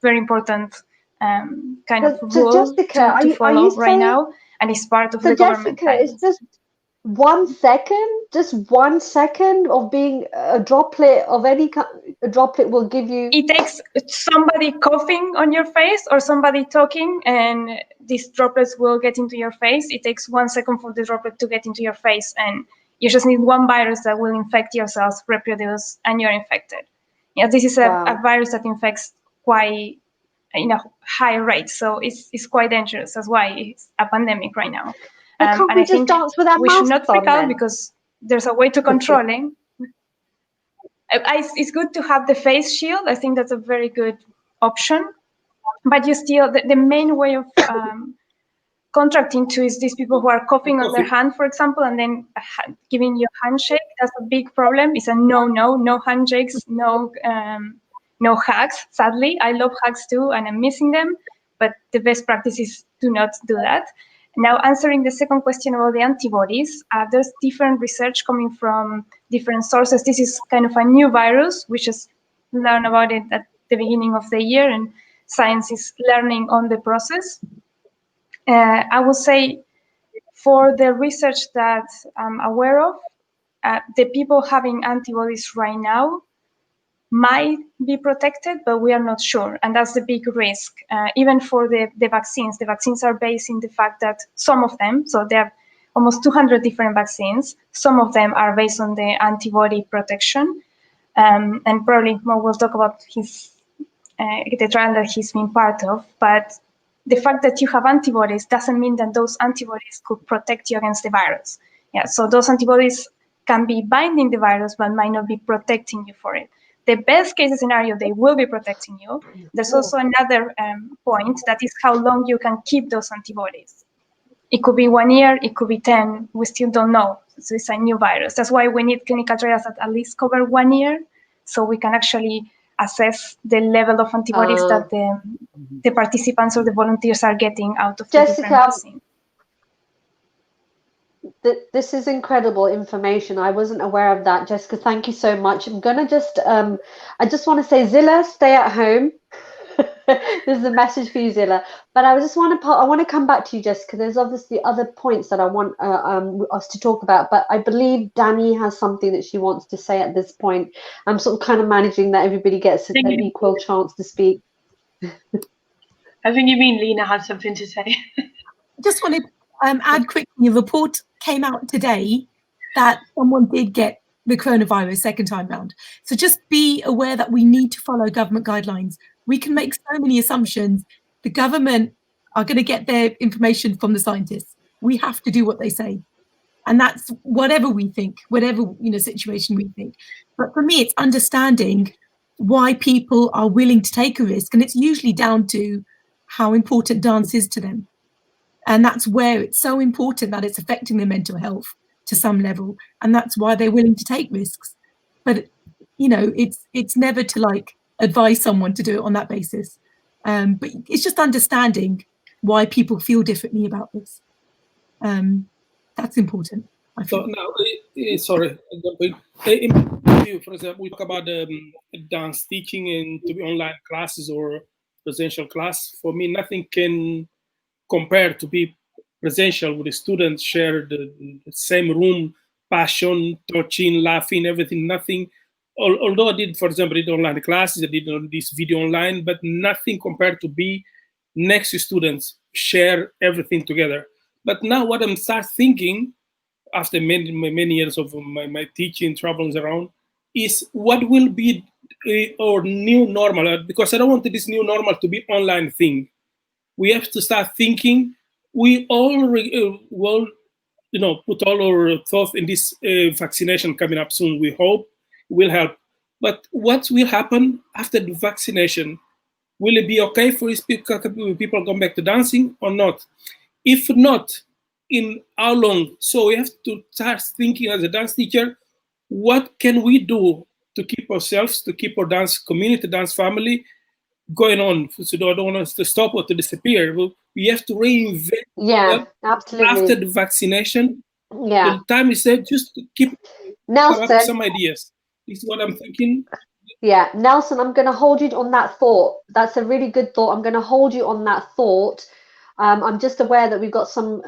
very important kind of So rule Jessica, to follow right saying, now, and it's part of so the government Jessica, it's guidance. just 1 second, just 1 second of being a droplet of any kind, a droplet will give you. It takes somebody coughing on your face or somebody talking, and these droplets will get into your face. It takes 1 second for the droplet to get into your face, and you just need one virus that will infect your cells, reproduce, and you're infected. Yeah, this is a virus that infects quite in a high rate, so it's quite dangerous. That's why it's a pandemic right now. But can't and we I just think dance with our we should masks not freak on out, then? because there's a way to controlling. It's good to have the face shield. I think that's a very good option. But you still, the main way of contracting to is these people who are coughing on their hand, for example, and then giving you a handshake. That's a big problem. It's a no handshakes, no hugs. Sadly, I love hugs too, and I'm missing them. But the best practice is to not do that. Now, answering the second question about the antibodies, there's different research coming from different sources. This is kind of a new virus. We just learned about it at the beginning of the year, and science is learning on the process. I would say, for the research that I'm aware of, the people having antibodies right now might be protected, but we are not sure. And that's the big risk. Even for the vaccines are based in the fact that some of them, so there are almost 200 different vaccines, some of them are based on the antibody protection. And probably Mo will talk about the trial that he's been part of. But the fact that you have antibodies doesn't mean that those antibodies could protect you against the virus. Yeah, so those antibodies can be binding the virus, but might not be protecting you for it. The best case scenario, they will be protecting you. There's also another point, that is how long you can keep those antibodies. It could be 1 year, it could be 10, we still don't know. So it's a new virus. That's why we need clinical trials that at least cover 1 year, so we can actually assess the level of antibodies that the participants or the volunteers are getting out of the different vaccines. This is incredible information. I wasn't aware of that, Jessica. Thank you so much. I'm gonna just I just want to say, Zilla, stay at home. This is a message for you, Zilla. But I just want to come back to you, Jessica. There's obviously other points that I want us to talk about, but I believe Danny has something that she wants to say at this point. I'm sort of kind of managing that everybody gets an equal chance to speak. I think you mean Lena had something to say. Just want to add quickly, a report came out today that someone did get the coronavirus second time round. So just be aware that we need to follow government guidelines. We can make so many assumptions. The government are going to get their information from the scientists. We have to do what they say. And that's whatever we think, whatever situation we think. But for me, it's understanding why people are willing to take a risk. And it's usually down to how important dance is to them. And that's where it's so important that it's affecting their mental health to some level. And that's why they're willing to take risks. But, it's never to advise someone to do it on that basis. But it's just understanding why people feel differently about this. That's important. So now, sorry, for example, we talk about dance teaching and to be online classes or presential class. For me, nothing can compare to be presential with the students, share the same room, passion, touching, laughing, everything. Nothing. Although I did, for example, online classes, I did this video online, but nothing compared to be next to students, share everything together. But now what I'm start thinking, after many years of my teaching, travels around, is what will be our new normal? Because I don't want this new normal to be online thing. We have to start thinking. We all will, put all our thoughts in this vaccination coming up soon. We hope will help. But what will happen after the vaccination? Will it be okay for these people come back to dancing or not? If not, in how long? So we have to start thinking as a dance teacher, what can we do to keep ourselves, to keep our dance community, dance family going on? So I don't want us to stop or to disappear. We have to reinvent Yeah, after absolutely. the vaccination. Yeah. The time is there just to keep come up with Nelson, some ideas. This is what I'm thinking. yeah, Nelson, I'm going to hold you on that thought. That's a really good thought. I'm going to hold you on that thought. I'm just aware that we've got some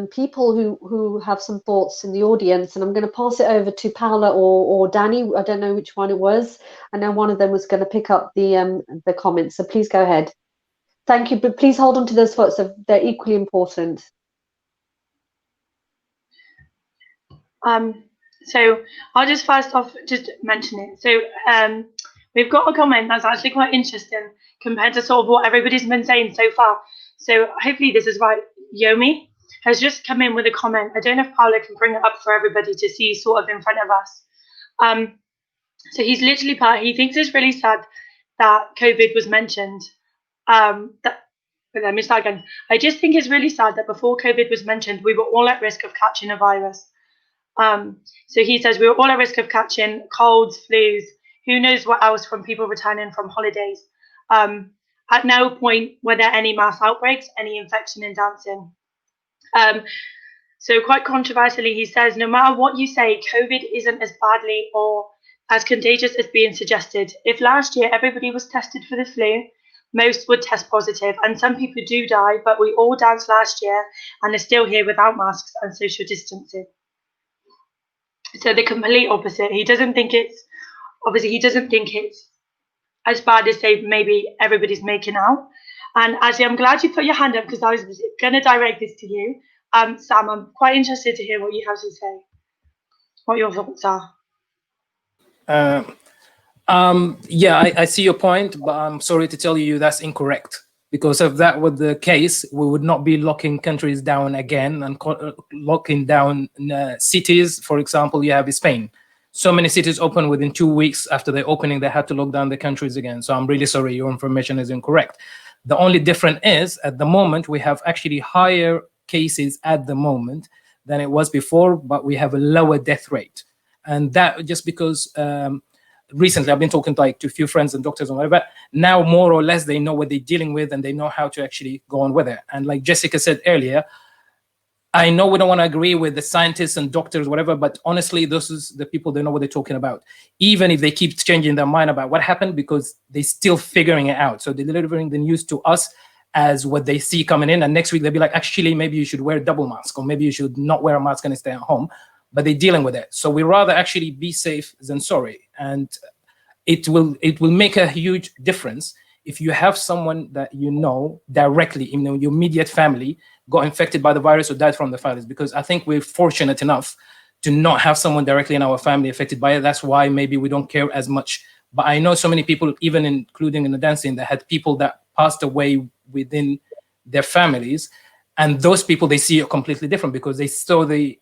people who have some thoughts in the audience, and I'm going to pass it over to Paula or Danny. I don't know which one it was. I know one of them was going to pick up the comments. So please go ahead. Thank you, but please hold on to those thoughts. They're equally important. So I'll just first off just mention it. So we've got a comment that's actually quite interesting compared to sort of what everybody's been saying so far. So hopefully this is right. Yomi has just come in with a comment. I don't know if Paula can bring it up for everybody to see sort of in front of us. So he's literally put, he thinks it's really sad that COVID was mentioned. Let me start again. I just think it's really sad that before COVID was mentioned, we were all at risk of catching a virus. So he says we were all at risk of catching colds, flus, who knows what else from people returning from holidays. At no point were there any mass outbreaks, any infection in dancing. So quite controversially, he says, no matter what you say, COVID isn't as badly or as contagious as being suggested. If last year everybody was tested for the flu, most would test positive, and some people do die, but we all danced last year and are still here without masks and social distancing. So the complete opposite. He doesn't think it's as bad as say maybe everybody's making out. And actually, I'm glad you put your hand up because I was going to direct this to you. Sam, I'm quite interested to hear what you have to say, what your thoughts are. Yeah, I see your point, but I'm sorry to tell you that's incorrect. Because if that were the case, we would not be locking countries down again and locking down cities. For example, you have Spain. So many cities open within 2 weeks after the opening, they had to lock down the countries again. So I'm really sorry, your information is incorrect. The only difference is at the moment, we have actually higher cases at the moment than it was before, but we have a lower death rate. And that just because recently I've been talking to a few friends and doctors and whatever. Now more or less they know what they're dealing with and they know how to actually go on with it. And like Jessica said earlier, I know we don't want to agree with the scientists and doctors, whatever, but honestly, those is the people, they know what they're talking about. Even if they keep changing their mind about what happened, because they're still figuring it out. So they're delivering the news to us as what they see coming in. And next week they'll be like, actually, maybe you should wear a double mask, or maybe you should not wear a mask and stay at home. But they're dealing with it. So we rather actually be safe than sorry. And it will make a huge difference if you have someone that you know directly, your immediate family got infected by the virus or died from the virus. Because I think we're fortunate enough to not have someone directly in our family affected by it. That's why maybe we don't care as much. But I know so many people, even including in the dancing, that had people that passed away within their families. And those people, they see it completely different because they saw the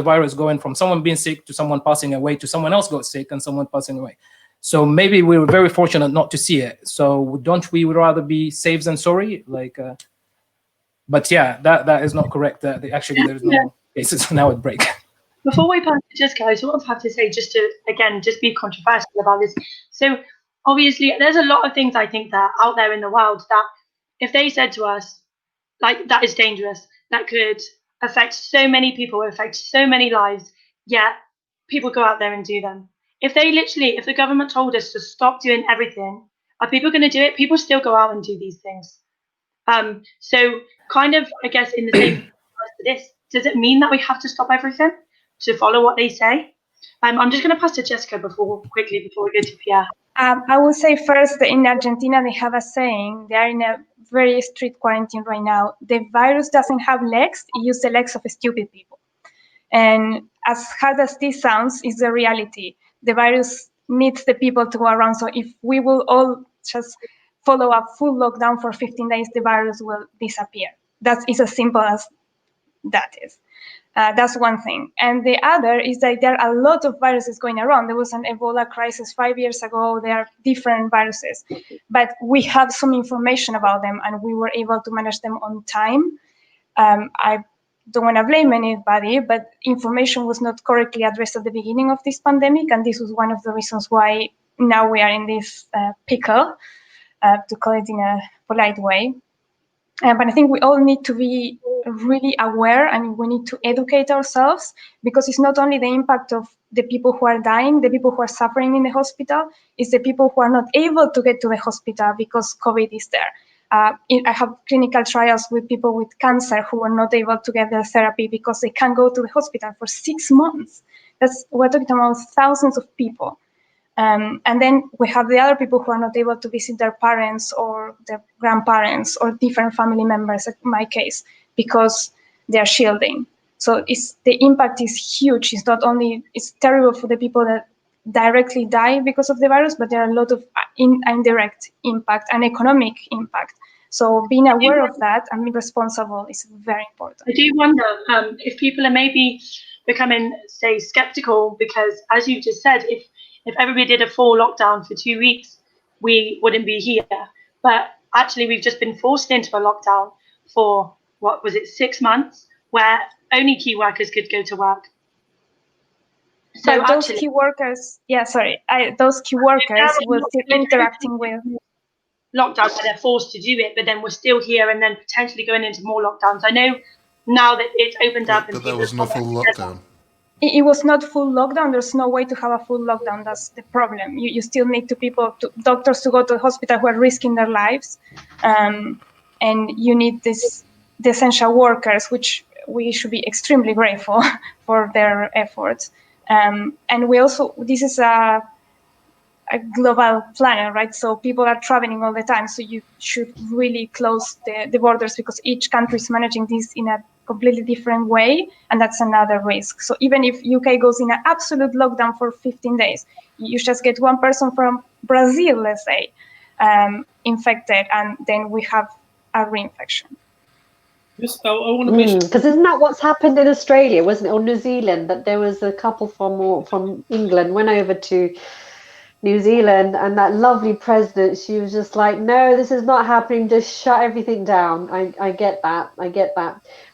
virus going from someone being sick to someone passing away to someone else got sick and someone passing away. So maybe we were very fortunate not to see it. So don't we rather be safe than sorry? But yeah, that is not correct. Actually, there's no cases now at break. Before we pass to Jessica, I sort of have to say, just to, again, just be controversial about this. So obviously, there's a lot of things I think that are out there in the world that if they said to us, like, that is dangerous, that could affect so many people, affect so many lives, yet people go out there and do them. If the government told us to stop doing everything, are people going to do it? People still go out and do these things. So kind of, I guess, in the same to this, does it mean that we have to stop everything to follow what they say? I'm just going to pass to Jessica before we go to Pierre. I will say first that in Argentina, they have a saying, they are in a very strict quarantine right now. The virus doesn't have legs, it uses the legs of stupid people. And as hard as this sounds, is the reality. The virus needs the people to go around. So if we will all just follow a full lockdown for 15 days, the virus will disappear. That is as simple as that is. That's one thing. And the other is that there are a lot of viruses going around. There was an Ebola crisis 5 years ago. There are different viruses, but we have some information about them and we were able to manage them on time. I don't want to blame anybody, but information was not correctly addressed at the beginning of this pandemic. And this was one of the reasons why now we are in this pickle, to call it in a polite way. But I think we all need to be really aware and we need to educate ourselves, because it's not only the impact of the people who are dying, the people who are suffering in the hospital, it's the people who are not able to get to the hospital because COVID is there. I have clinical trials with people with cancer who are not able to get their therapy because they can't go to the hospital for 6 months. We're talking about thousands of people. And then we have the other people who are not able to visit their parents or their grandparents or different family members, in my case, because they're shielding. So the impact is huge. It's terrible for the people that directly die because of the virus, but there are a lot of indirect impact and economic impact. So being aware of that and being responsible is very important. I do wonder if people are maybe becoming, say, skeptical, because as you just said, if everybody did a full lockdown for 2 weeks, we wouldn't be here. But actually, we've just been forced into a lockdown for, what was it, 6 months, where only key workers could go to work. So but those key workers, those key workers were still interacting with lockdown, where they're forced to do it, but then we're still here and then potentially going into more lockdowns. I know now that it's opened up, but that wasn't a full lockdown. It was not full lockdown. There's no way to have a full lockdown. That's the problem. You still need doctors to go to the hospital who are risking their lives, and you need the essential workers, which we should be extremely grateful for their efforts. And we also, this is a global planet, right? So people are traveling all the time. So you should really close the borders, because each country is managing this in a completely different way, and that's another risk. So even if UK goes in an absolute lockdown for 15 days, you just get one person from Brazil, let's say, infected, and then we have a reinfection. Yes, I want to mention, because isn't that what's happened in Australia, wasn't it, or New Zealand? That there was a couple from England went over to New Zealand, and that lovely president, she was just like, no, this is not happening, just shut everything down. I get that,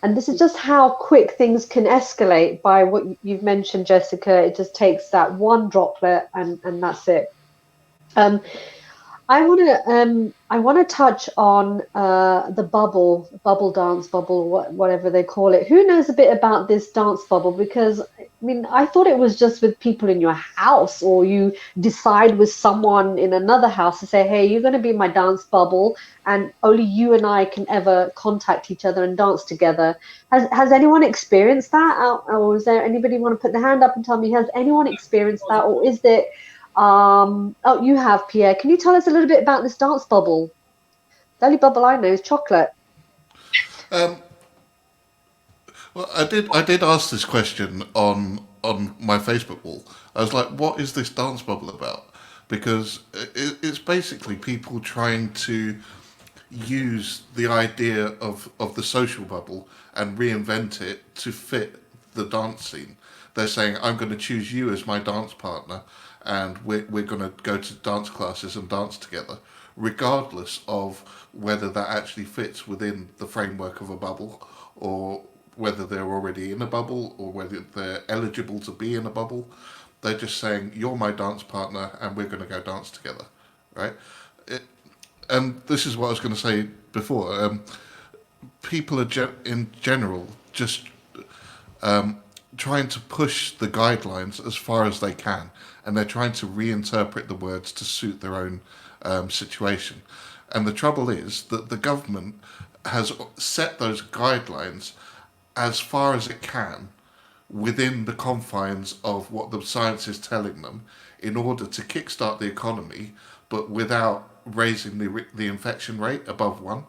and this is just how quick things can escalate by what you've mentioned, Jessica. It just takes that one droplet and that's it. I want to touch on the bubble dance, whatever they call it. Who knows a bit about this dance bubble? Because I mean, I thought it was just with people in your house, or you decide with someone in another house to say, hey, you're going to be my dance bubble, and only you and I can ever contact each other and dance together. Has anyone experienced that? Or is there anybody want to put their hand up and tell me, has anyone experienced that? Or is there you have, Pierre. Can you tell us a little bit about this dance bubble? The only bubble I know is chocolate. Well, I did ask this question on my Facebook wall. I was like, what is this dance bubble about? Because it's basically people trying to use the idea of the social bubble and reinvent it to fit the dance scene. They're saying, I'm going to choose you as my dance partner, and we're going to go to dance classes and dance together, regardless of whether that actually fits within the framework of a bubble, or whether they're already in a bubble, or whether they're eligible to be in a bubble. They're just saying, you're my dance partner and we're going to go dance together, right? And this is what I was going to say before. People are in general just trying to push the guidelines as far as they can, and they're trying to reinterpret the words to suit their own situation. And the trouble is that the government has set those guidelines as far as it can within the confines of what the science is telling them, in order to kickstart the economy, but without raising the infection rate above 1.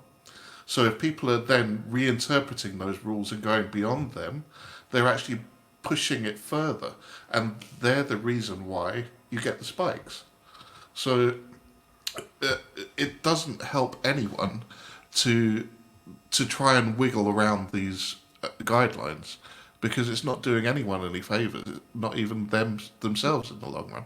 So if people are then reinterpreting those rules and going beyond them, they're actually pushing it further, and they're the reason why you get the spikes. So it doesn't help anyone to try and wiggle around these guidelines, because it's not doing anyone any favors, not even themselves in the long run.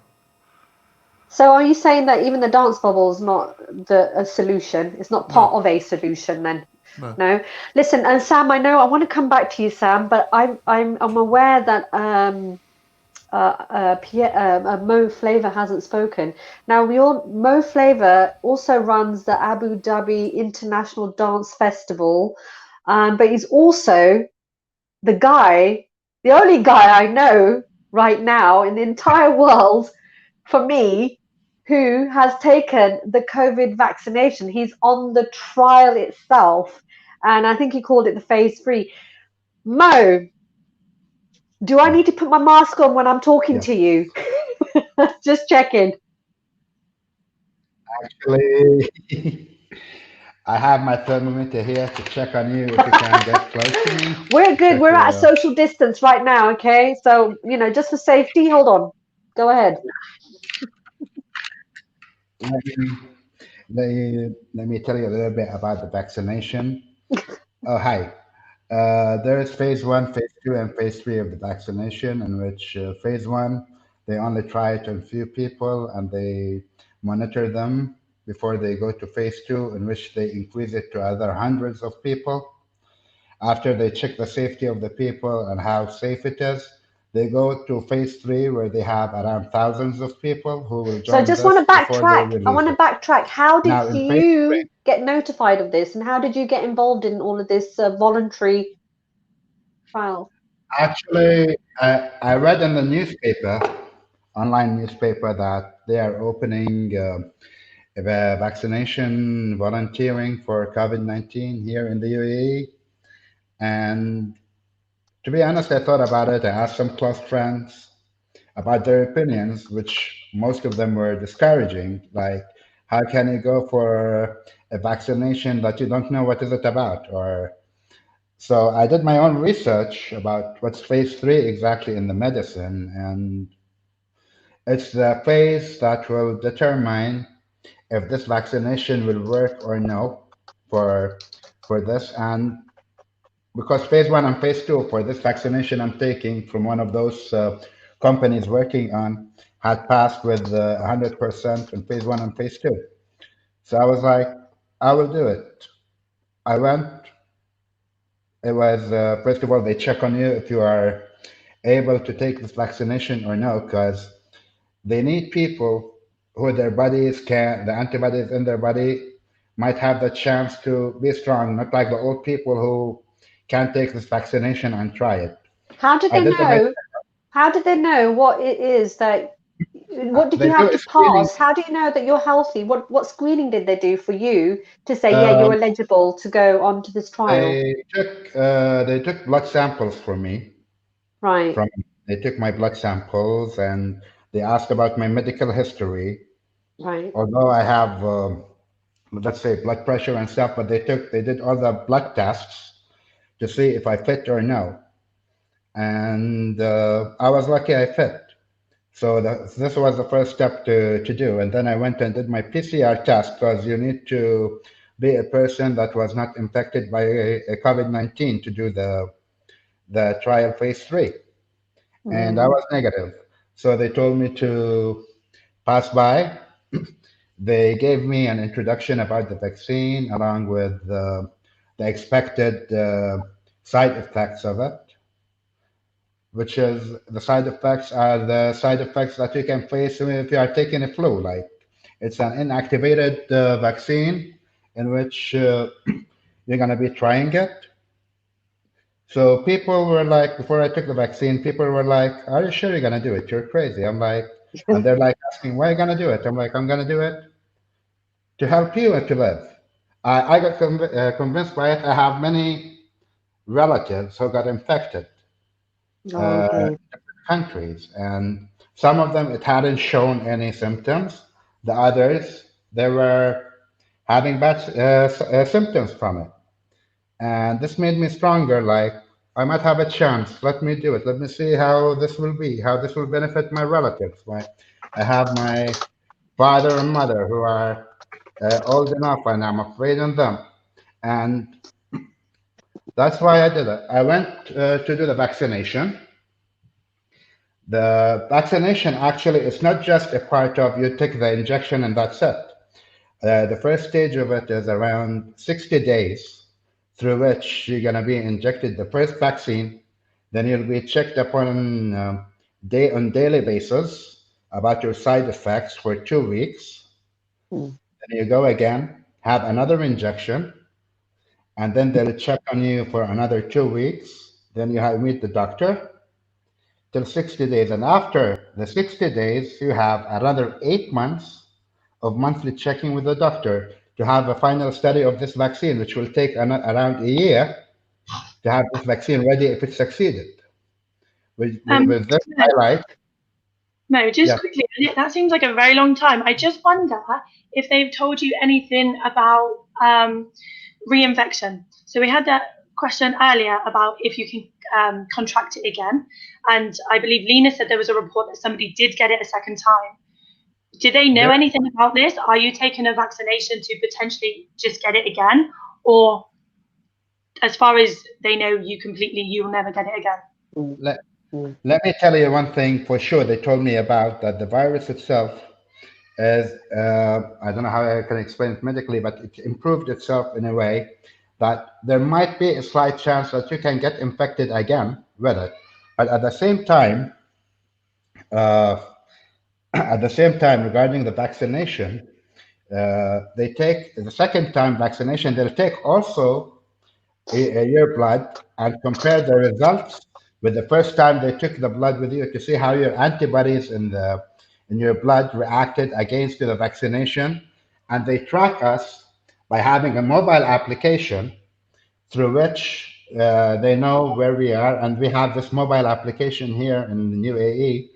So are you saying that even the dance bubble is not a solution? It's not No, part of a solution then? no. No. Listen, and Sam, I know I want to come back to you, Sam, but I'm aware that Mo Flavor hasn't spoken. Now Mo Flavor also runs the Abu Dhabi International Dance Festival, but he's also the only guy I know right now in the entire world, for me, who has taken the COVID vaccination. He's on the trial itself, and I think he called it the phase 3. Mo, do I need to put my mask on when I'm talking Yes. to you? Just checking. Actually, I have my thermometer here to check on you if you can get close to me. We're good. Check We're at a your. social distance right now, okay? So, just for safety, hold on. Go ahead. Let me, let me tell you a little bit about the vaccination. Oh, hi. There is phase 1, phase 2, and phase 3 of the vaccination, in which phase 1, they only try it on few people and they monitor them before they go to phase 2, in which they increase it to other hundreds of people. After they check the safety of the people and how safe it is, they go to phase 3, where they have around thousands of people who will So I join just want this to before they backtrack. I release want to it. backtrack. How did Now, in phase 3, you get notified of this, and how did you get involved in all of this voluntary trial? actually, I read in the newspaper, online newspaper, that they are opening vaccination volunteering for COVID-19 here in the UAE. And to be honest, I thought about it. I asked some close friends about their opinions, which most of them were discouraging. Like, how can you go for a vaccination that you don't know what is it about? Or so I did my own research about what's phase 3 exactly in the medicine, and it's the phase that will determine if this vaccination will work or no for this. And because phase 1 and phase 2 for this vaccination I'm taking from one of those companies working on had passed with 100% in phase 1 and phase 2. So I was like, I will do it. I went. It was first of all, they check on you if you are able to take this vaccination or no, because they need people who their bodies can, the antibodies in their body might have the chance to be strong, not like the old people who can't take this vaccination and try it. How did I they did the know? How did they know what it is that? What did they you do have a to screening. pass? How do you know that you're healthy? What screening did they do for you to say, yeah, you're Um, eligible to go on to this trial? they took blood samples from me. Right, From They took my blood samples and they asked about my medical history. right. Although I have, let's say, blood pressure and stuff, but they did all the blood tests to see if I fit or no. And I was lucky I fit. So this was the first step to do. And then I went and did my PCR test, because you need to be a person that was not infected by a COVID-19 to do the trial phase 3. And I Mm. was negative. So they told me to pass by. They gave me an introduction about the vaccine along with the expected side effects of it, which is the side effects are the side effects that you can face if you are taking a flu. Like, it's an inactivated vaccine in which you're going to be trying it. So people were like, before I took the vaccine, people were like, "Are you sure you're going to do it? You're crazy." I'm like, and they're like asking, "Why are you going to do it?" I'm like, "I'm going to do it to help you and to live." I got convinced by it. I have many relatives who got infected Oh, okay. countries, and some of them it hadn't shown any symptoms. The others, they were having bad symptoms from it, and this made me stronger. Like, I might have a chance. Let me do it. Let me see how this will be. How this will benefit my relatives. Like, I have my father and mother who are old enough, and I'm afraid of them. And That's why I did it. I went to do the vaccination. The vaccination actually is not just a part of you take the injection and that's it. The first stage of it is around 60 days, through which you're going to be injected the first vaccine. Then you'll be checked upon on daily basis about your side effects for 2 weeks. Mm. Then you go again, have another injection, and then they'll check on you for another 2 weeks. Then you have meet the doctor till 60 days. And after the 60 days, you have another 8 months of monthly checking with the doctor to have a final study of this vaccine, which will take around a year to have this vaccine ready if it succeeded. With this highlight, No, just yeah. quickly, that seems like a very long time. I just wonder if they've told you anything about reinfection. So we had that question earlier about if you can contract it again. And I believe Lena said there was a report that somebody did get it a second time. Did they know anything about this? Are you taking a vaccination to potentially just get it again? Or as far as they know, you'll never get it again? Let me tell you one thing for sure they told me about, that the virus itself is, I don't know how I can explain it medically, but it improved itself in a way that there might be a slight chance that you can get infected again with it. But at the same time, regarding the vaccination, they take the second time vaccination, they'll take also your blood and compare the results with the first time they took the blood with you to see how your antibodies in your blood reacted against the vaccination. And they track us by having a mobile application through which they know where we are. And we have this mobile application here in the UAE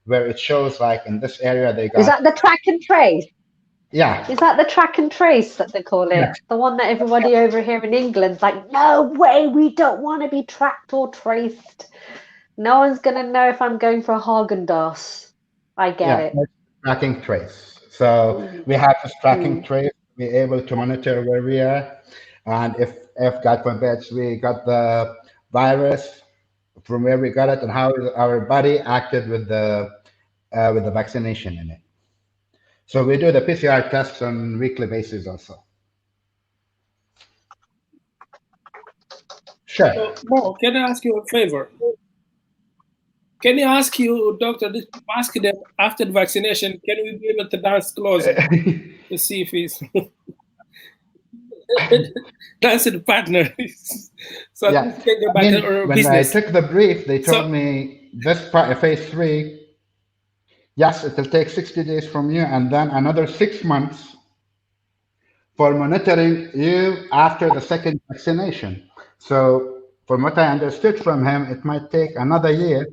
where it shows like in this area they got. Is that the track and trace? Yeah. Is that the track and trace that they call it? Yeah. The one that everybody over here in England's like, no way, we don't want to be tracked or traced. No one's going to know if I'm going for a Haagen-Dazs. I get it. Tracking trace. So we have this tracking trace, be able to monitor where we are. And if God forbid we got the virus, from where we got it and how our body acted with the vaccination in it. So we do the PCR tests on weekly basis also. Sure. So, Mo, can I ask you a favor? Can I ask you, doctor, ask them after the vaccination, can we be able to dance closer to see if he's dancing partner? So yeah. we can go back to our when business. I took the brief, they told me this part, phase 3, yes, it will take 60 days from you and then another 6 months for monitoring you after the second vaccination. So from what I understood from him, it might take another year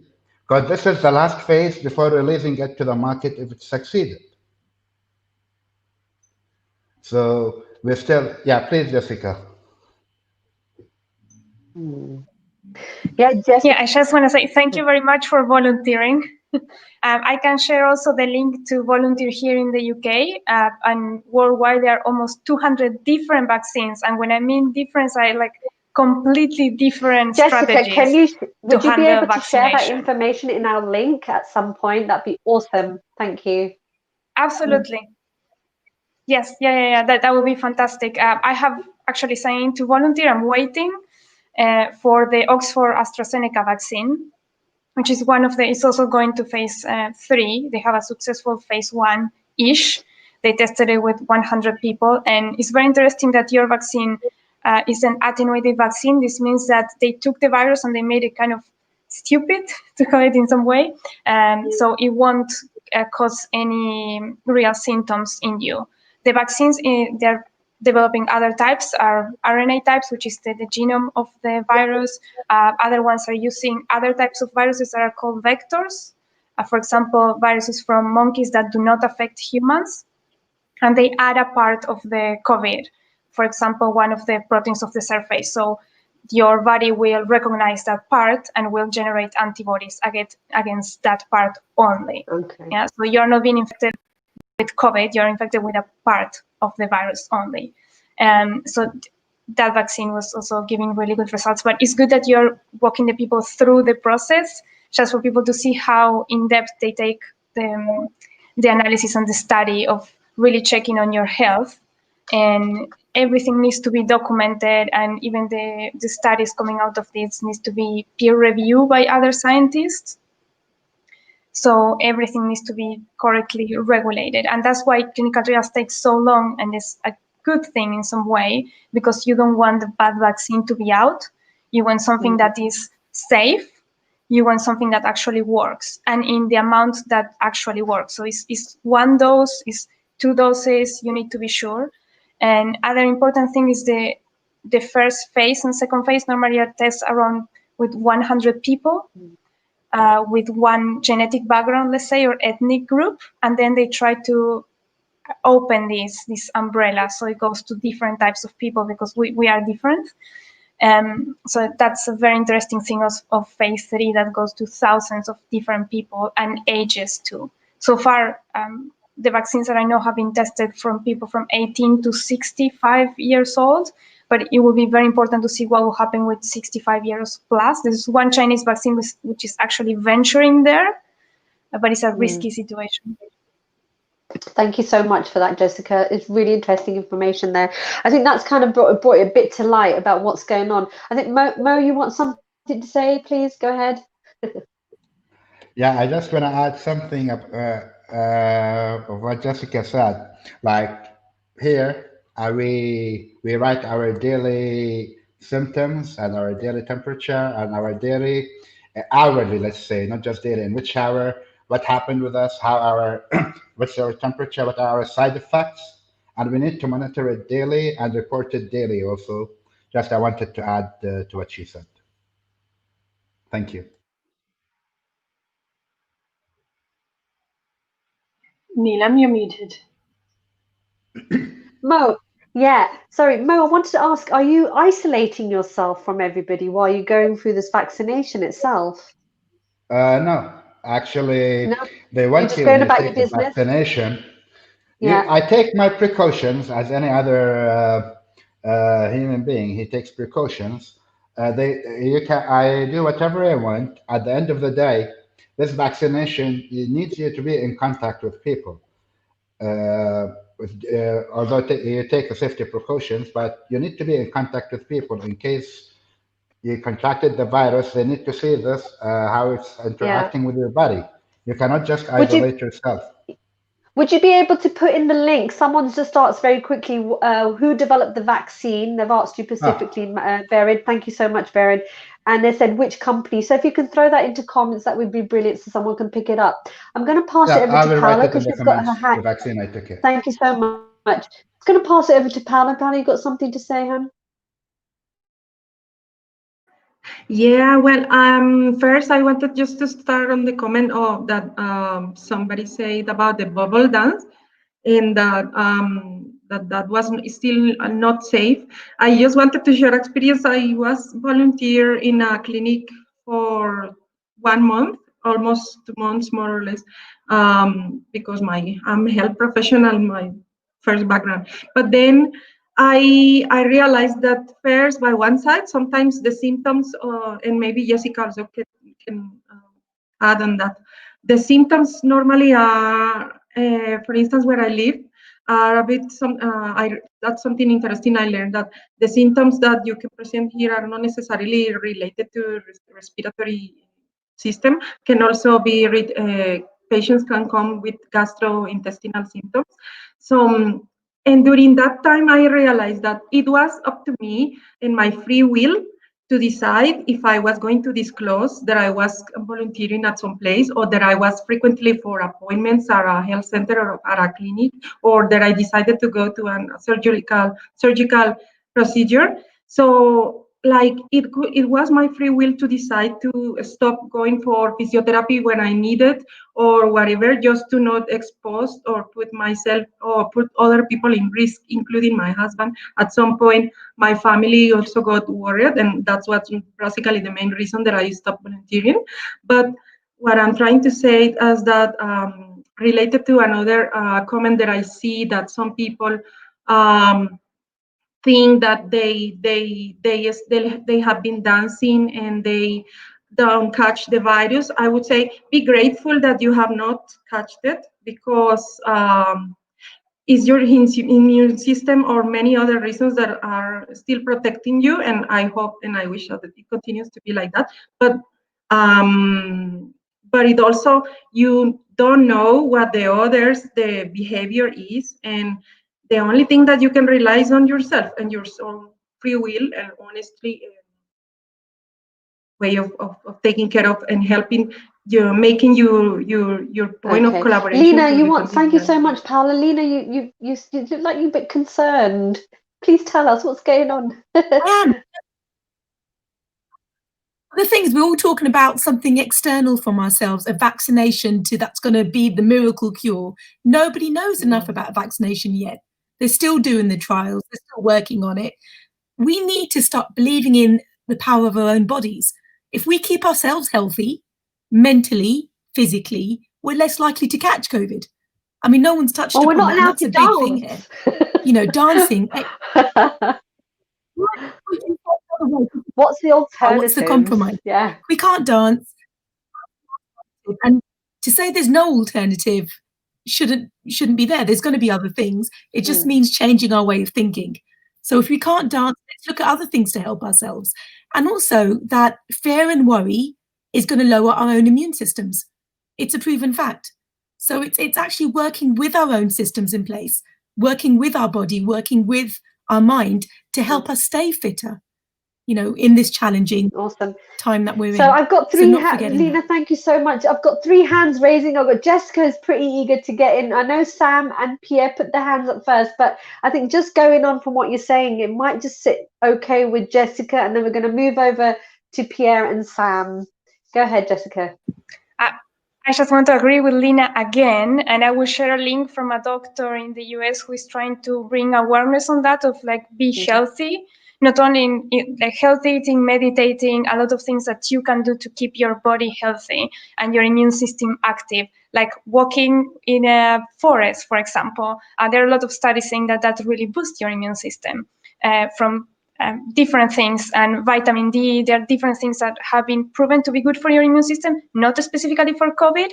because this is the last phase before releasing it to the market if it succeeded. So we're still, please, Jessica. Yeah, Jessica. Yeah, I just want to say thank you very much for volunteering. I can share also the link to volunteer here in the UK, and worldwide there are almost 200 different vaccines. And when I mean difference, I like completely different Jessica, strategies. would you be able to share that vaccination. information in our link at some point? That'd be awesome. Thank you. Absolutely. Yes, yeah. That would be fantastic. I have actually signed to volunteer. I'm waiting for the Oxford AstraZeneca vaccine, which is it's also going to phase 3. They have a successful phase 1-ish. They tested it with 100 people. And it's very interesting that your vaccine is an attenuated vaccine. This means that they took the virus and they made it kind of stupid, to call it in some way. So it won't cause any real symptoms in you. The vaccines, they're developing other types, are RNA types, which is the genome of the virus. Other ones are using other types of viruses that are called vectors. For example, viruses from monkeys that do not affect humans. And they add a part of the COVID, for example, one of the proteins of the surface. So your body will recognize that part and will generate antibodies against that part only. Okay. Yeah, so you're not being infected with COVID, you're infected with a part of the virus only. So that vaccine was also giving really good results. But it's good that you're walking the people through the process, just for people to see how in depth they take the analysis and the study of really checking on your health. And everything needs to be documented, and even the studies coming out of this needs to be peer reviewed by other scientists. So everything needs to be correctly regulated. And that's why clinical trials take so long, and it's a good thing in some way, because you don't want the bad vaccine to be out. You want something that is safe. You want something that actually works, and in the amount that actually works. So it's one dose, is 2 doses, you need to be sure. And other important thing is the first phase and second phase normally are tests around with 100 people. With one genetic background, let's say, or ethnic group, and then they try to open this umbrella so it goes to different types of people, because we are different. So that's a very interesting thing of phase 3 that goes to thousands of different people and ages too. So far, the vaccines that I know have been tested from people from 18 to 65 years old, but it will be very important to see what will happen with 65 years plus. There's one Chinese vaccine which is actually venturing there, but it's a risky situation. Thank you so much for that, Jessica. It's really interesting information there. I think that's kind of brought it a bit to light about what's going on. I think Mo, you want something to say? Please go ahead. Yeah, I just want to add something of what Jessica said. Like here, we write our daily symptoms and our daily temperature and our daily hourly, let's say, not just daily, in which hour, what happened with us, how our what's our temperature, what are our side effects, and we need to monitor it daily and report it daily also. Just I wanted to add to what she said. Thank you. Neelam, you're muted. Mo, yeah, sorry, Mo, I wanted to ask, are you isolating yourself from everybody while you're going through this vaccination itself? No, actually, No, they you're want just you when going you about your take the business? vaccination. Yeah, I take my precautions as any other human being. He takes precautions. I do whatever I want. At the end of the day, this vaccination it needs you to be in contact with people. Although you take a safety precautions, but you need to be in contact with people in case you contracted the virus. They need to see this, how it's yeah. interacting with your body. You cannot just Would you isolate yourself. Would you be able to put in the link? Someone's just asked very quickly who developed the vaccine. They've asked you Ah, specifically, Berid. Thank you so much, Berid. And they said which company. So if you can throw that into comments, that would be brilliant so someone can pick it up. I'm going to pass yeah, it over I to will write Paola it in because the she's got her comments. hand. The vaccine I took it. Thank you so much. I'm going to pass it over to Paola. Paola, you got something to say, hon? Yeah, well, first I wanted just to start on the comment of that somebody said about the bubble dance, and that was still not safe. I just wanted to share experience. I was volunteer in a clinic for 1 month, almost 2 months more or less, because I'm a health professional, my first background. But then I realized that first by one side, sometimes the symptoms, and maybe Jessica also can add on that. The symptoms normally are, for instance, where I live, are a bit that's something interesting I learned, that the symptoms that you can present here are not necessarily related to respiratory system, can also be patients can come with gastrointestinal symptoms. So and during that time I realized that it was up to me and my free will to decide if I was going to disclose that I was volunteering at some place, or that I was frequently for appointments at a health center or at a clinic, or that I decided to go to a surgical procedure. So like it was my free will to decide to stop going for physiotherapy when I needed or whatever, just to not expose or put myself or put other people in risk, including my husband. At some point, my family also got worried, and that's what basically the main reason that I stopped volunteering. But what I'm trying to say is that related to another comment that I see, that some people think that they have been dancing and they don't catch the virus. I would say be grateful that you have not catched it, because is your immune system or many other reasons that are still protecting you. And I hope and I wish that it continues to be like that. But it also, you don't know what the behavior is, and the only thing that you can rely is on yourself and your own free will and honestly way of taking care of and helping you, making your point of collaboration. Lena, thank you so much, Paola. Lena, you look like you're a bit concerned. Please tell us what's going on. The thing is, we're all talking about something external from ourselves, a vaccination that's going to be the miracle cure. Nobody knows enough about vaccination yet. They're still doing the trials. They're still working on it. We need to start believing in the power of our own bodies. If we keep ourselves healthy, mentally, physically, we're less likely to catch COVID. I mean, no one's touched upon that. That's a big thing here. You know, dancing. What's the alternative? What's the compromise? Yeah. We can't dance. And to say there's no alternative shouldn't be there. There's going to be other things. It just means changing our way of thinking. So if we can't dance, let's look at other things to help ourselves. And also that fear and worry is going to lower our own immune systems. It's a proven fact. So it's actually working with our own systems in place, working with our body, working with our mind to help us stay fitter, you know, in this challenging time that we're in. So I've got three hands. Lena, thank you so much. I've got 3 hands raising. I've got Jessica is pretty eager to get in. I know Sam and Pierre put their hands up first, but I think just going on from what you're saying, it might just sit okay with Jessica, and then we're going to move over to Pierre and Sam. Go ahead, Jessica. I just want to agree with Lena again, and I will share a link from a doctor in the US who is trying to bring awareness on that of like be healthy, not only in like healthy eating, meditating, a lot of things that you can do to keep your body healthy and your immune system active, like walking in a forest, for example. There are a lot of studies saying that really boosts your immune system from different things, and vitamin D. There are different things that have been proven to be good for your immune system, not specifically for COVID.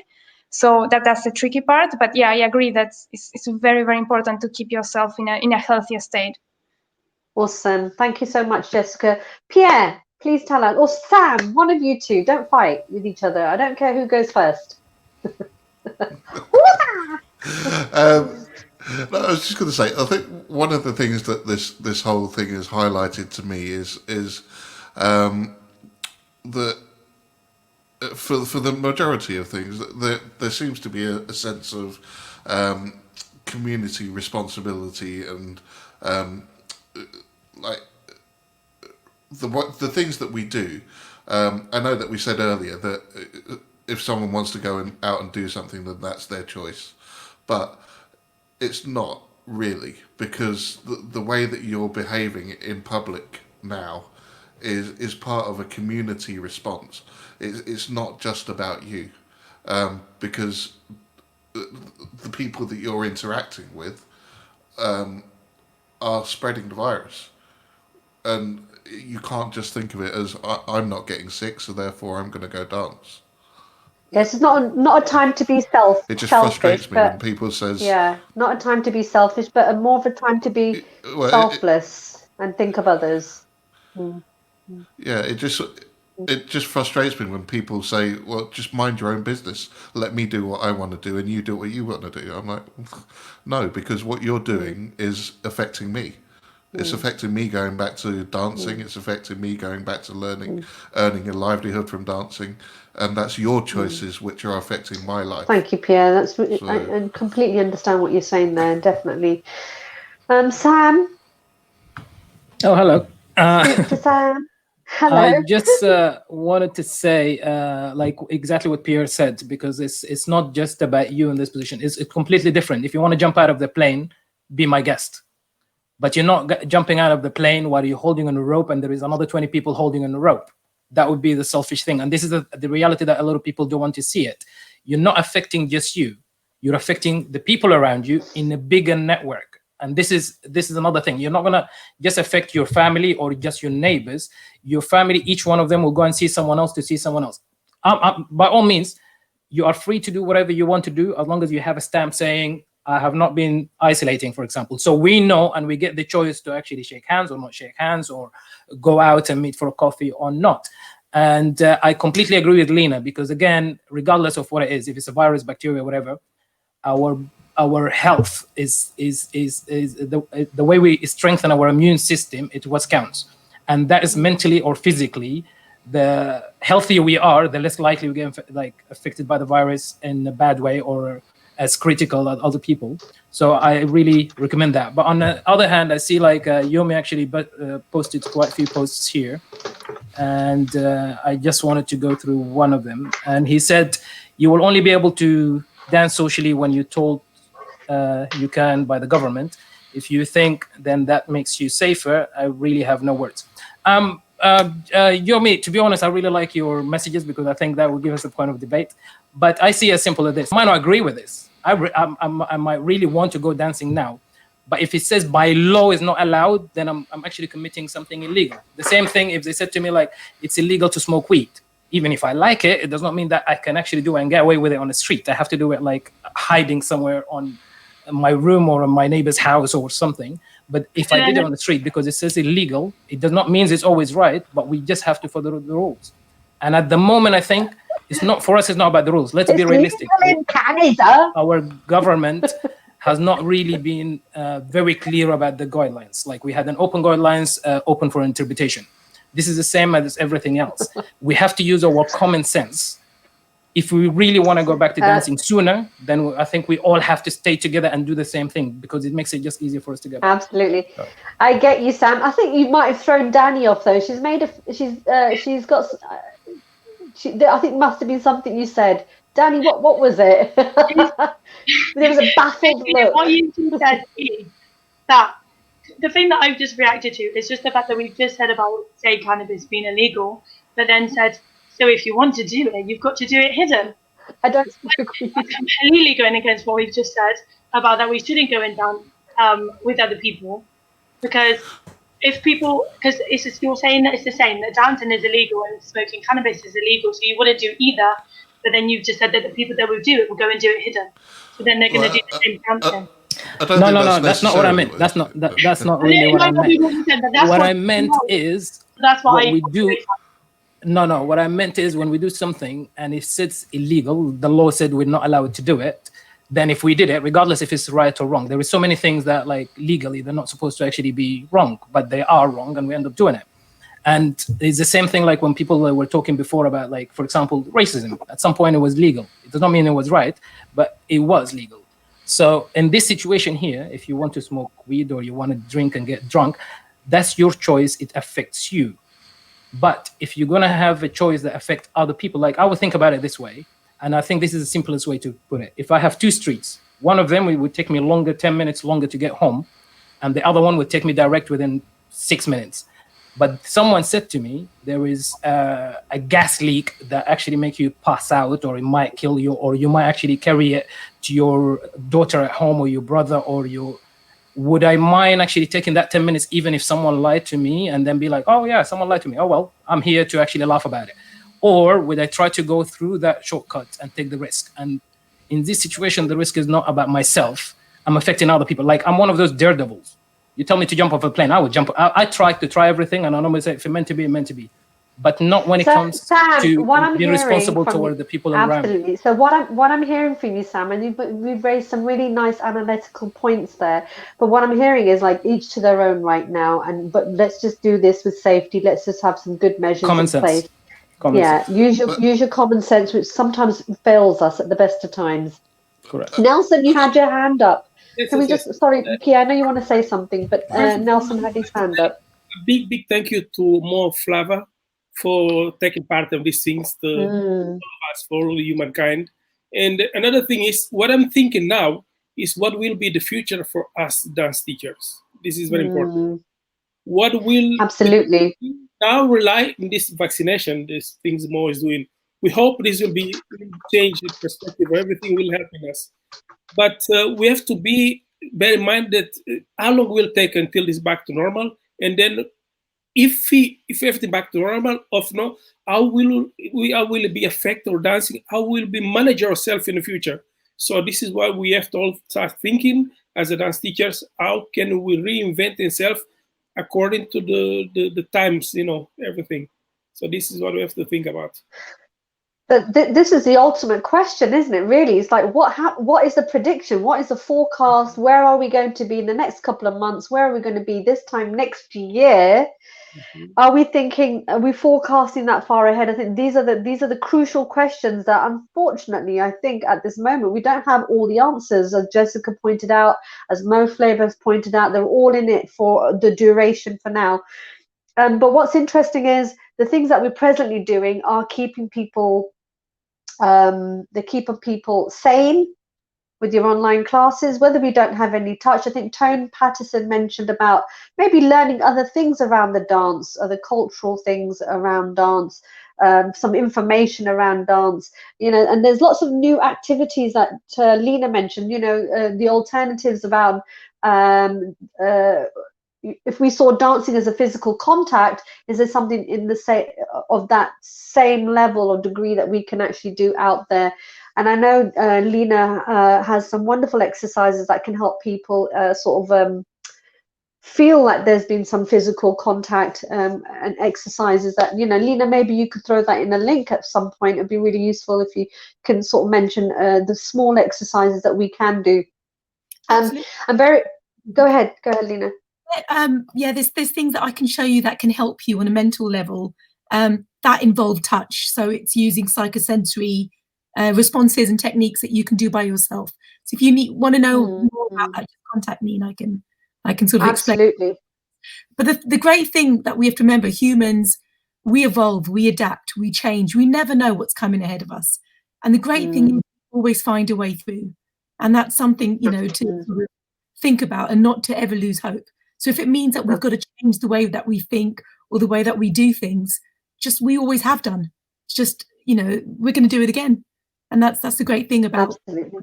So that's the tricky part. But yeah, I agree that it's very, very important to keep yourself in a healthier state. Awesome. Thank you so much, Jessica. Pierre, please tell us, or Sam, one of you two, don't fight with each other. I don't care who goes first. No, I was just going to say, I think one of the things that this whole thing has highlighted to me is that for the majority of things, there seems to be a sense of community responsibility and like the things that we do. I know that we said earlier that if someone wants to go out and do something, then that's their choice, but it's not really, because the way that you're behaving in public now is part of a community response. It's not just about you, because the people that you're interacting with are spreading the virus, and you can't just think of it as I'm not getting sick, so therefore I'm going to go dance. Yes, it's not a time to be selfish. It just frustrates me when people says, yeah, not a time to be selfish, but more of a time to be selfless and think of others. Yeah, it just frustrates me when people say, well, just mind your own business. Let me do what I want to do and you do what you want to do. I'm like, no, because what you're doing is affecting me. It's affecting me going back to dancing. It's affecting me going back to learning, earning a livelihood from dancing. And that's your choices which are affecting my life. Thank you, Pierre. I completely understand what you're saying there, definitely. Sam? Oh, hello. Speak to Sam. Hello. I just wanted to say, like exactly what Pierre said, because it's not just about you in this position. It's completely different. If you want to jump out of the plane, be my guest. But you're not jumping out of the plane while you're holding on a rope and there is another 20 people holding on the rope. That would be the selfish thing. And this is the reality that a lot of people don't want to see it. You're not affecting just you. You're affecting the people around you in a bigger network. And this is another thing. You're not gonna just affect your family or just your neighbors. Your family, each one of them will go and see someone else to see someone else. By all means, you are free to do whatever you want to do as long as you have a stamp saying, I have not been isolating, for example. So we know and we get the choice to actually shake hands or not shake hands, or go out and meet for a coffee or not. And I completely agree with Lena, because again, regardless of what it is, if it's a virus, bacteria, whatever, our health is the way we strengthen our immune system. It what counts, and that is mentally or physically. The healthier we are, the less likely we get affected by the virus in a bad way or as critical as other people. So I really recommend that. But on the other hand, I see Yomi actually posted quite a few posts here, and I just wanted to go through one of them. And he said, you will only be able to dance socially when you're told you can by the government. If you think then that makes you safer, I really have no words. Yomi, to be honest, I really like your messages, because I think that will give us a point of debate. But I see it as simple as this. I might not agree with this. I might really want to go dancing now. But if it says by law is not allowed, then I'm actually committing something illegal. The same thing if they said to me it's illegal to smoke weed. Even if I like it, it does not mean that I can actually do it and get away with it on the street. I have to do it hiding somewhere on my room or in my neighbor's house or something. But if I did it on the street because it says illegal, it does not mean it's always right, but we just have to follow the rules. And at the moment, I think it's not for us. It's not about the rules. Let's be realistic. In Canada, our government has not really been very clear about the guidelines. We had an open guidelines, open for interpretation. This is the same as everything else. We have to use our common sense. If we really want to go back to dancing sooner, then I think we all have to stay together and do the same thing, because it makes it just easier for us to go. Absolutely. I get you, Sam. I think you might have thrown Danny off though. She's got I think it must have been something you said. Danny, what was it? There was a baffled look. What you said is that the thing that I've just reacted to is just the fact that we've just said about, say, cannabis being illegal, but then said, so if you want to do it, you've got to do it hidden. I don't agree. That's completely going against what we've just said about that we shouldn't go in down with other people, because you're saying that it's the same, that dancing is illegal and smoking cannabis is illegal, so you wouldn't do either. But then you've just said that the people that will do it will go and do it hidden. So then they're going to do the same dancing. No, that's not what I meant. That's not really what I meant. What I meant is what we do. No. What I meant is when we do something and it says illegal, the law said we're not allowed to do it. Then if we did it, regardless if it's right or wrong, there is so many things that legally they're not supposed to actually be wrong, but they are wrong, and we end up doing it. And it's the same thing when people were talking before about for example, racism. At some point it was legal. It does not mean it was right, but it was legal. So in this situation here, if you want to smoke weed or you want to drink and get drunk, that's your choice. It affects you. But if you're going to have a choice that affects other people, I would think about it this way. And I think this is the simplest way to put it. If I have two streets, one of them it would take me 10 minutes longer to get home, and the other one would take me direct within 6 minutes. But someone said to me, there is a gas leak that actually makes you pass out, or it might kill you, or you might actually carry it to your daughter at home or your brother or your... Would I mind actually taking that 10 minutes, even if someone lied to me, and then be like, oh yeah, someone lied to me. Oh, well, I'm here to actually laugh about it. Or would I try to go through that shortcut and take the risk? And in this situation, the risk is not about myself. I'm affecting other people. I'm one of those daredevils. You tell me to jump off a plane, I would jump. I try everything, and I normally say, if it's meant to be, it's meant to be. But not when it comes Sam, to being responsible toward the people around. Absolutely. So what I'm hearing from you, Sam, and you've raised some really nice analytical points there. But what I'm hearing is each to their own right now. But let's just do this with safety. Let's just have some good measures in place. Use your common sense, which sometimes fails us at the best of times. Correct. Nelson, you had your hand up. Can we just, sorry, Pierre, I know you want to say something, but Nelson had his hand up. A big thank you to Mo Flava for taking part of these things, all of us, for humankind. And another thing is, what I'm thinking now is what will be the future for us dance teachers. This is very important. What will absolutely now rely on this vaccination, these things Mo is doing. We hope this will change the perspective. Everything will help in us. But we have to be bear in mind that how long will it take until it's back to normal, and then if everything back to normal, of no, how will it be affected or dancing? How will we manage ourselves in the future? So this is why we have to all start thinking as a dance teachers. How can we reinvent ourselves according to the times? Everything. So this is what we have to think about. But this is the ultimate question, isn't it? Really, it's like what is the prediction? What is the forecast? Where are we going to be in the next couple of months? Where are we going to be this time next year? Are we thinking? Are we forecasting that far ahead? I think these are the crucial questions that, unfortunately, I think at this moment we don't have all the answers. As Jessica pointed out, as Mo Flavor has pointed out, they're all in it for the duration for now. But what's interesting is the things that we're presently doing are keeping people. They're keeping people sane with your online classes, whether we don't have any touch. I think Tone Patterson mentioned about maybe learning other things around the dance, other cultural things around dance, some information around dance, and there's lots of new activities that Lena mentioned, the alternatives about if we saw dancing as a physical contact, is there something in the of that same level or degree that we can actually do out there? And I know Lena has some wonderful exercises that can help people feel like there's been some physical contact and exercises that, Lena, maybe you could throw that in a link at some point. It'd be really useful if you can sort of mention the small exercises that we can do. Go ahead, Lena. There's things that I can show you that can help you on a mental level that involve touch. So it's using psychosensory responses and techniques that you can do by yourself. So if you want to know more about that, just contact me and I can sort of explain. Absolutely. But the great thing that we have to remember, humans, we evolve, we adapt, we change. We never know what's coming ahead of us. And the great thing is we always find a way through. And that's something, to sort of think about and not to ever lose hope. So if it means that we've got to change the way that we think or the way that we do things, just we always have done. It's just, we're going to do it again. And that's the great thing about. Absolutely.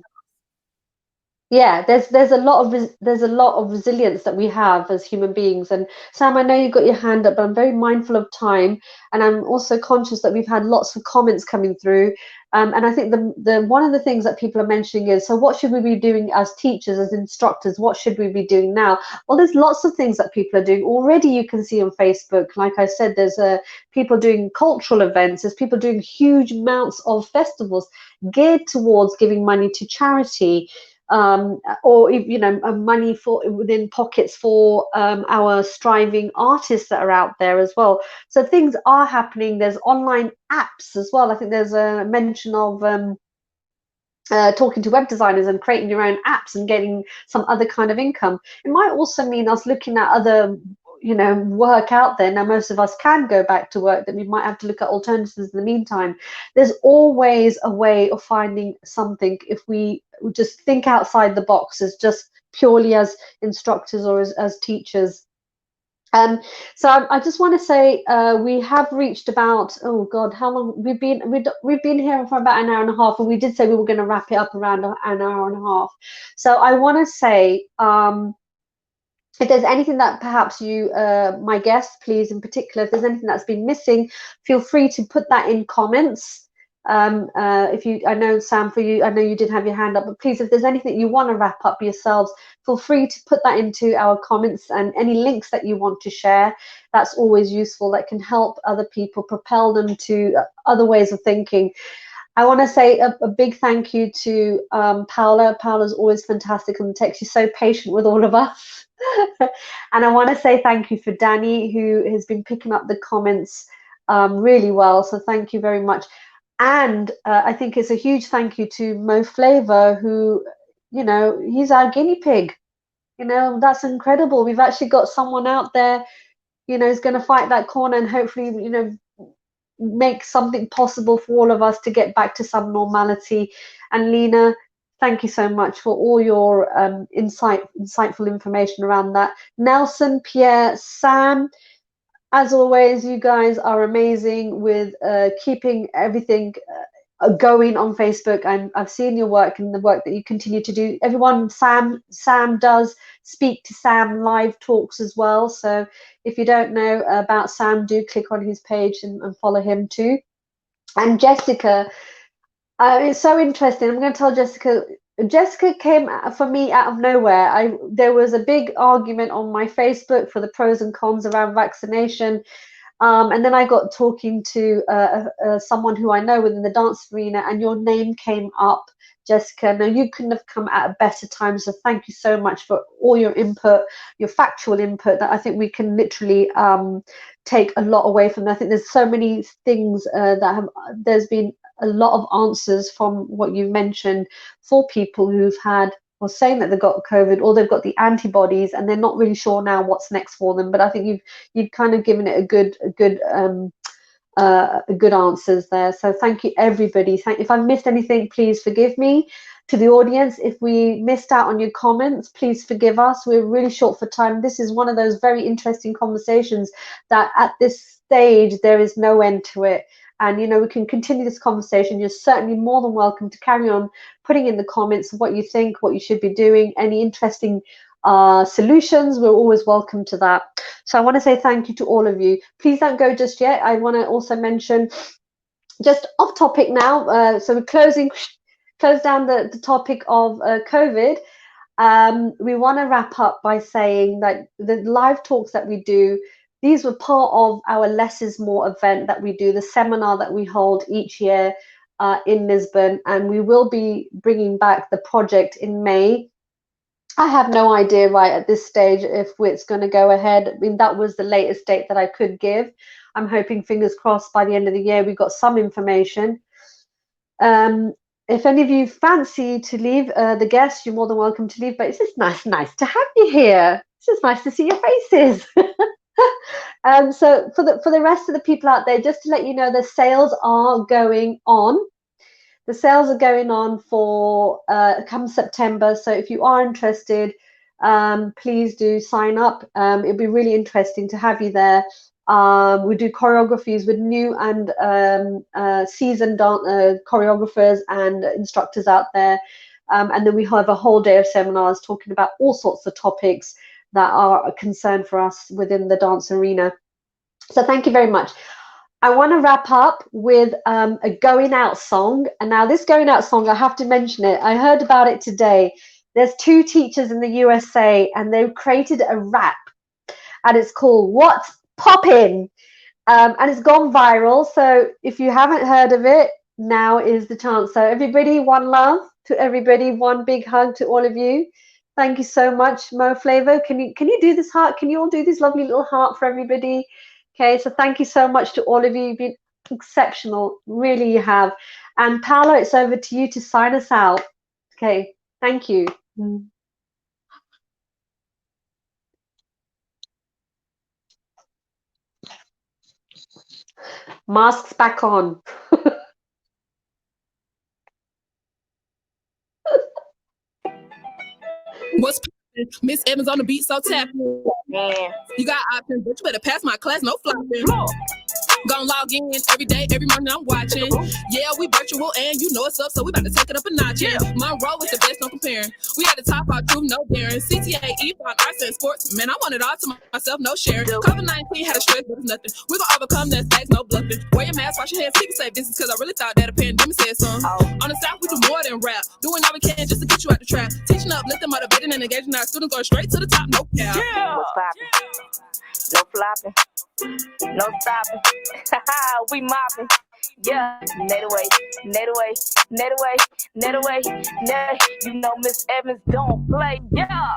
Yeah, there's a lot of resilience that we have as human beings. And Sam, I know you've got your hand up, but I'm very mindful of time, and I'm also conscious that we've had lots of comments coming through. And I think the one of the things that people are mentioning is, so what should we be doing as teachers, as instructors? What should we be doing now? Well, there's lots of things that people are doing already. You can see on Facebook, like I said, there's people doing cultural events. There's people doing huge amounts of festivals geared towards giving money to charity. Or money for within pockets for our striving artists that are out there as well. So things are happening. There's online apps as well. I think there's a mention of talking to web designers and creating your own apps and getting some other kind of income. It might also mean us looking at other work out there. Now, most of us can go back to work, that we might have to look at alternatives in the meantime. There's always a way of finding something if we just think outside the box as just purely as instructors or as teachers. So I just want to say we have reached about, oh God, how long we've been here for about an hour and a half, and we did say we were going to wrap it up around an hour and a half. So I want to say if there's anything that perhaps you, my guests, please, in particular, if there's anything that's been missing, feel free to put that in comments. I know, Sam, for you, I know you did have your hand up, but please, if there's anything you want to wrap up yourselves, feel free to put that into our comments, and any links that you want to share. That's always useful. That can help other people, propel them to other ways of thinking. I want to say a big thank you to Paola. Paola's always fantastic on the text. She's so patient with all of us. And I want to say thank you for Danny, who has been picking up the comments really well. So thank you very much. And I think it's a huge thank you to Mo Flavor, who, he's our guinea pig. That's incredible. We've actually got someone out there, who's going to fight that corner and hopefully, make something possible for all of us to get back to some normality. And Lena, thank you so much for all your insightful information around that. Nelson, Pierre, Sam, as always, you guys are amazing with keeping everything going on Facebook, and I've seen your work and the work that you continue to do. Everyone, Sam does Speak to Sam live talks as well. So if you don't know about Sam, do click on his page and follow him too. And Jessica, it's so interesting. I'm going to tell Jessica. Jessica came for me out of nowhere. There was a big argument on my Facebook for the pros and cons around vaccination. And then I got talking to someone who I know within the dance arena, and your name came up, Jessica. Now, you couldn't have come at a better time, so thank you so much for all your input, your factual input, that I think we can literally take a lot away from that. I think there's so many things there's been a lot of answers from what you mentioned for people who've had, or saying that they've got COVID or they've got the antibodies and they're not really sure now what's next for them. But I think you've kind of given it a good answers there. So thank you, everybody. If I've missed anything, please forgive me. To the audience, if we missed out on your comments, please forgive us. We're really short for time. This is one of those very interesting conversations that at this stage there is no end to it. And, you know, we can continue this conversation. You're certainly more than welcome to carry on putting in the comments what you think, what you should be doing, any interesting solutions. We're always welcome to that. So I want to say thank you to all of you. Please don't go just yet. I want to also mention, just off topic now, so we're close down the topic of COVID. We want to wrap up by saying that the live talks that we do, these were part of our Less is More event that we do, the seminar that we hold each year in Lisbon, and we will be bringing back the project in May. I have no idea right at this stage if it's going to go ahead. I mean, that was the latest date that I could give. I'm hoping, fingers crossed, by the end of the year we've got some information. If any of you fancy to leave, the guests, you're more than welcome to leave, but it's just nice to have you here. It's just nice to see your faces. So for the rest of the people out there, just to let you know, the sales are going on. The sales are going on for come September. So if you are interested, please do sign up. It'll be really interesting to have you there. We do choreographies with new and seasoned choreographers and instructors out there. And then we have a whole day of seminars talking about all sorts of topics that are a concern for us within the dance arena. So thank you very much. I want to wrap up with a going out song. And now this going out song, I have to mention it. I heard about it today. There's 2 teachers in the USA and they've created a rap and it's called What's Poppin'? And it's gone viral. So if you haven't heard of it, now is the chance. So everybody, one love to everybody, one big hug to all of you. Thank you so much, Mo Flavo. Can you do this heart? Can you all do this lovely little heart for everybody? Okay, so thank you so much to all of you. You've been exceptional, really you have. And Paolo, it's over to you to sign us out. Okay, thank you. Masks back on. What's Miss Evans on the beat, so tap. You got options, but you better pass my class, no flopping. Gonna log in every day, every morning I'm watching. Yeah, we virtual and you know it's up, so we about to take it up a notch. Yeah, my role is the best, no comparing. We had to top our truth, no daring. CTA, EPON, arts and sports. Man, I want it all to myself, no sharing. COVID-19 had a stress, but it's nothing. We gonna overcome that facts, no bluffing. Wear your mask, wash your hands, keep it safe. This is cause I really thought that a pandemic said something. On the South, we do more than rap. Doing all we can just to get you out the trap. Teaching up, lifting, motivating, and engaging our students, going straight to the top, no cap. What's poppin'? No flopping, no stopping. We mopping. Yeah, net away, net away, net away, net away, net. You know Miss Evans don't play. Yeah.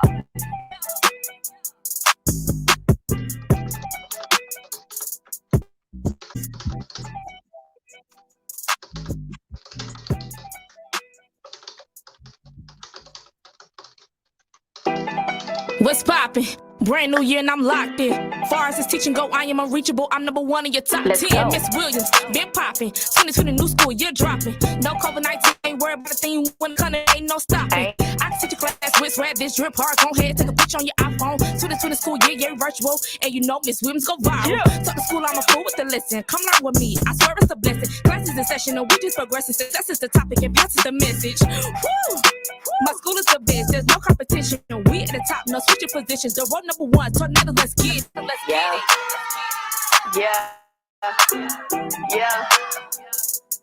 What's poppin'? Brand new year and I'm locked in. Far as this teaching go, I am unreachable. I'm number 1 in your top 10. Miss Williams, been popping. 2020 new school, year dropping. No COVID-19, ain't worried about a thing. When it ain't no stopping. I can teach a class with Swiss red, this drip hard. Go ahead, take a picture on your iPhone. To the school, yeah, virtual. And you know Miss Williams go viral. Talk to school, I'm a fool with the lesson. Come learn with me, I swear it's a blessing. Classes in session, and we just progressing. Success is the topic, and pass is the message. Woo! My school is the best, there's no competition. We at the top, no switching positions. The road number one, tornado, let's get it. Let's get it.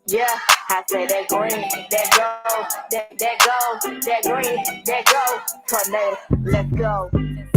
Yeah, I say that green, that gold, that gold, that green, that gold, tornado, let's go.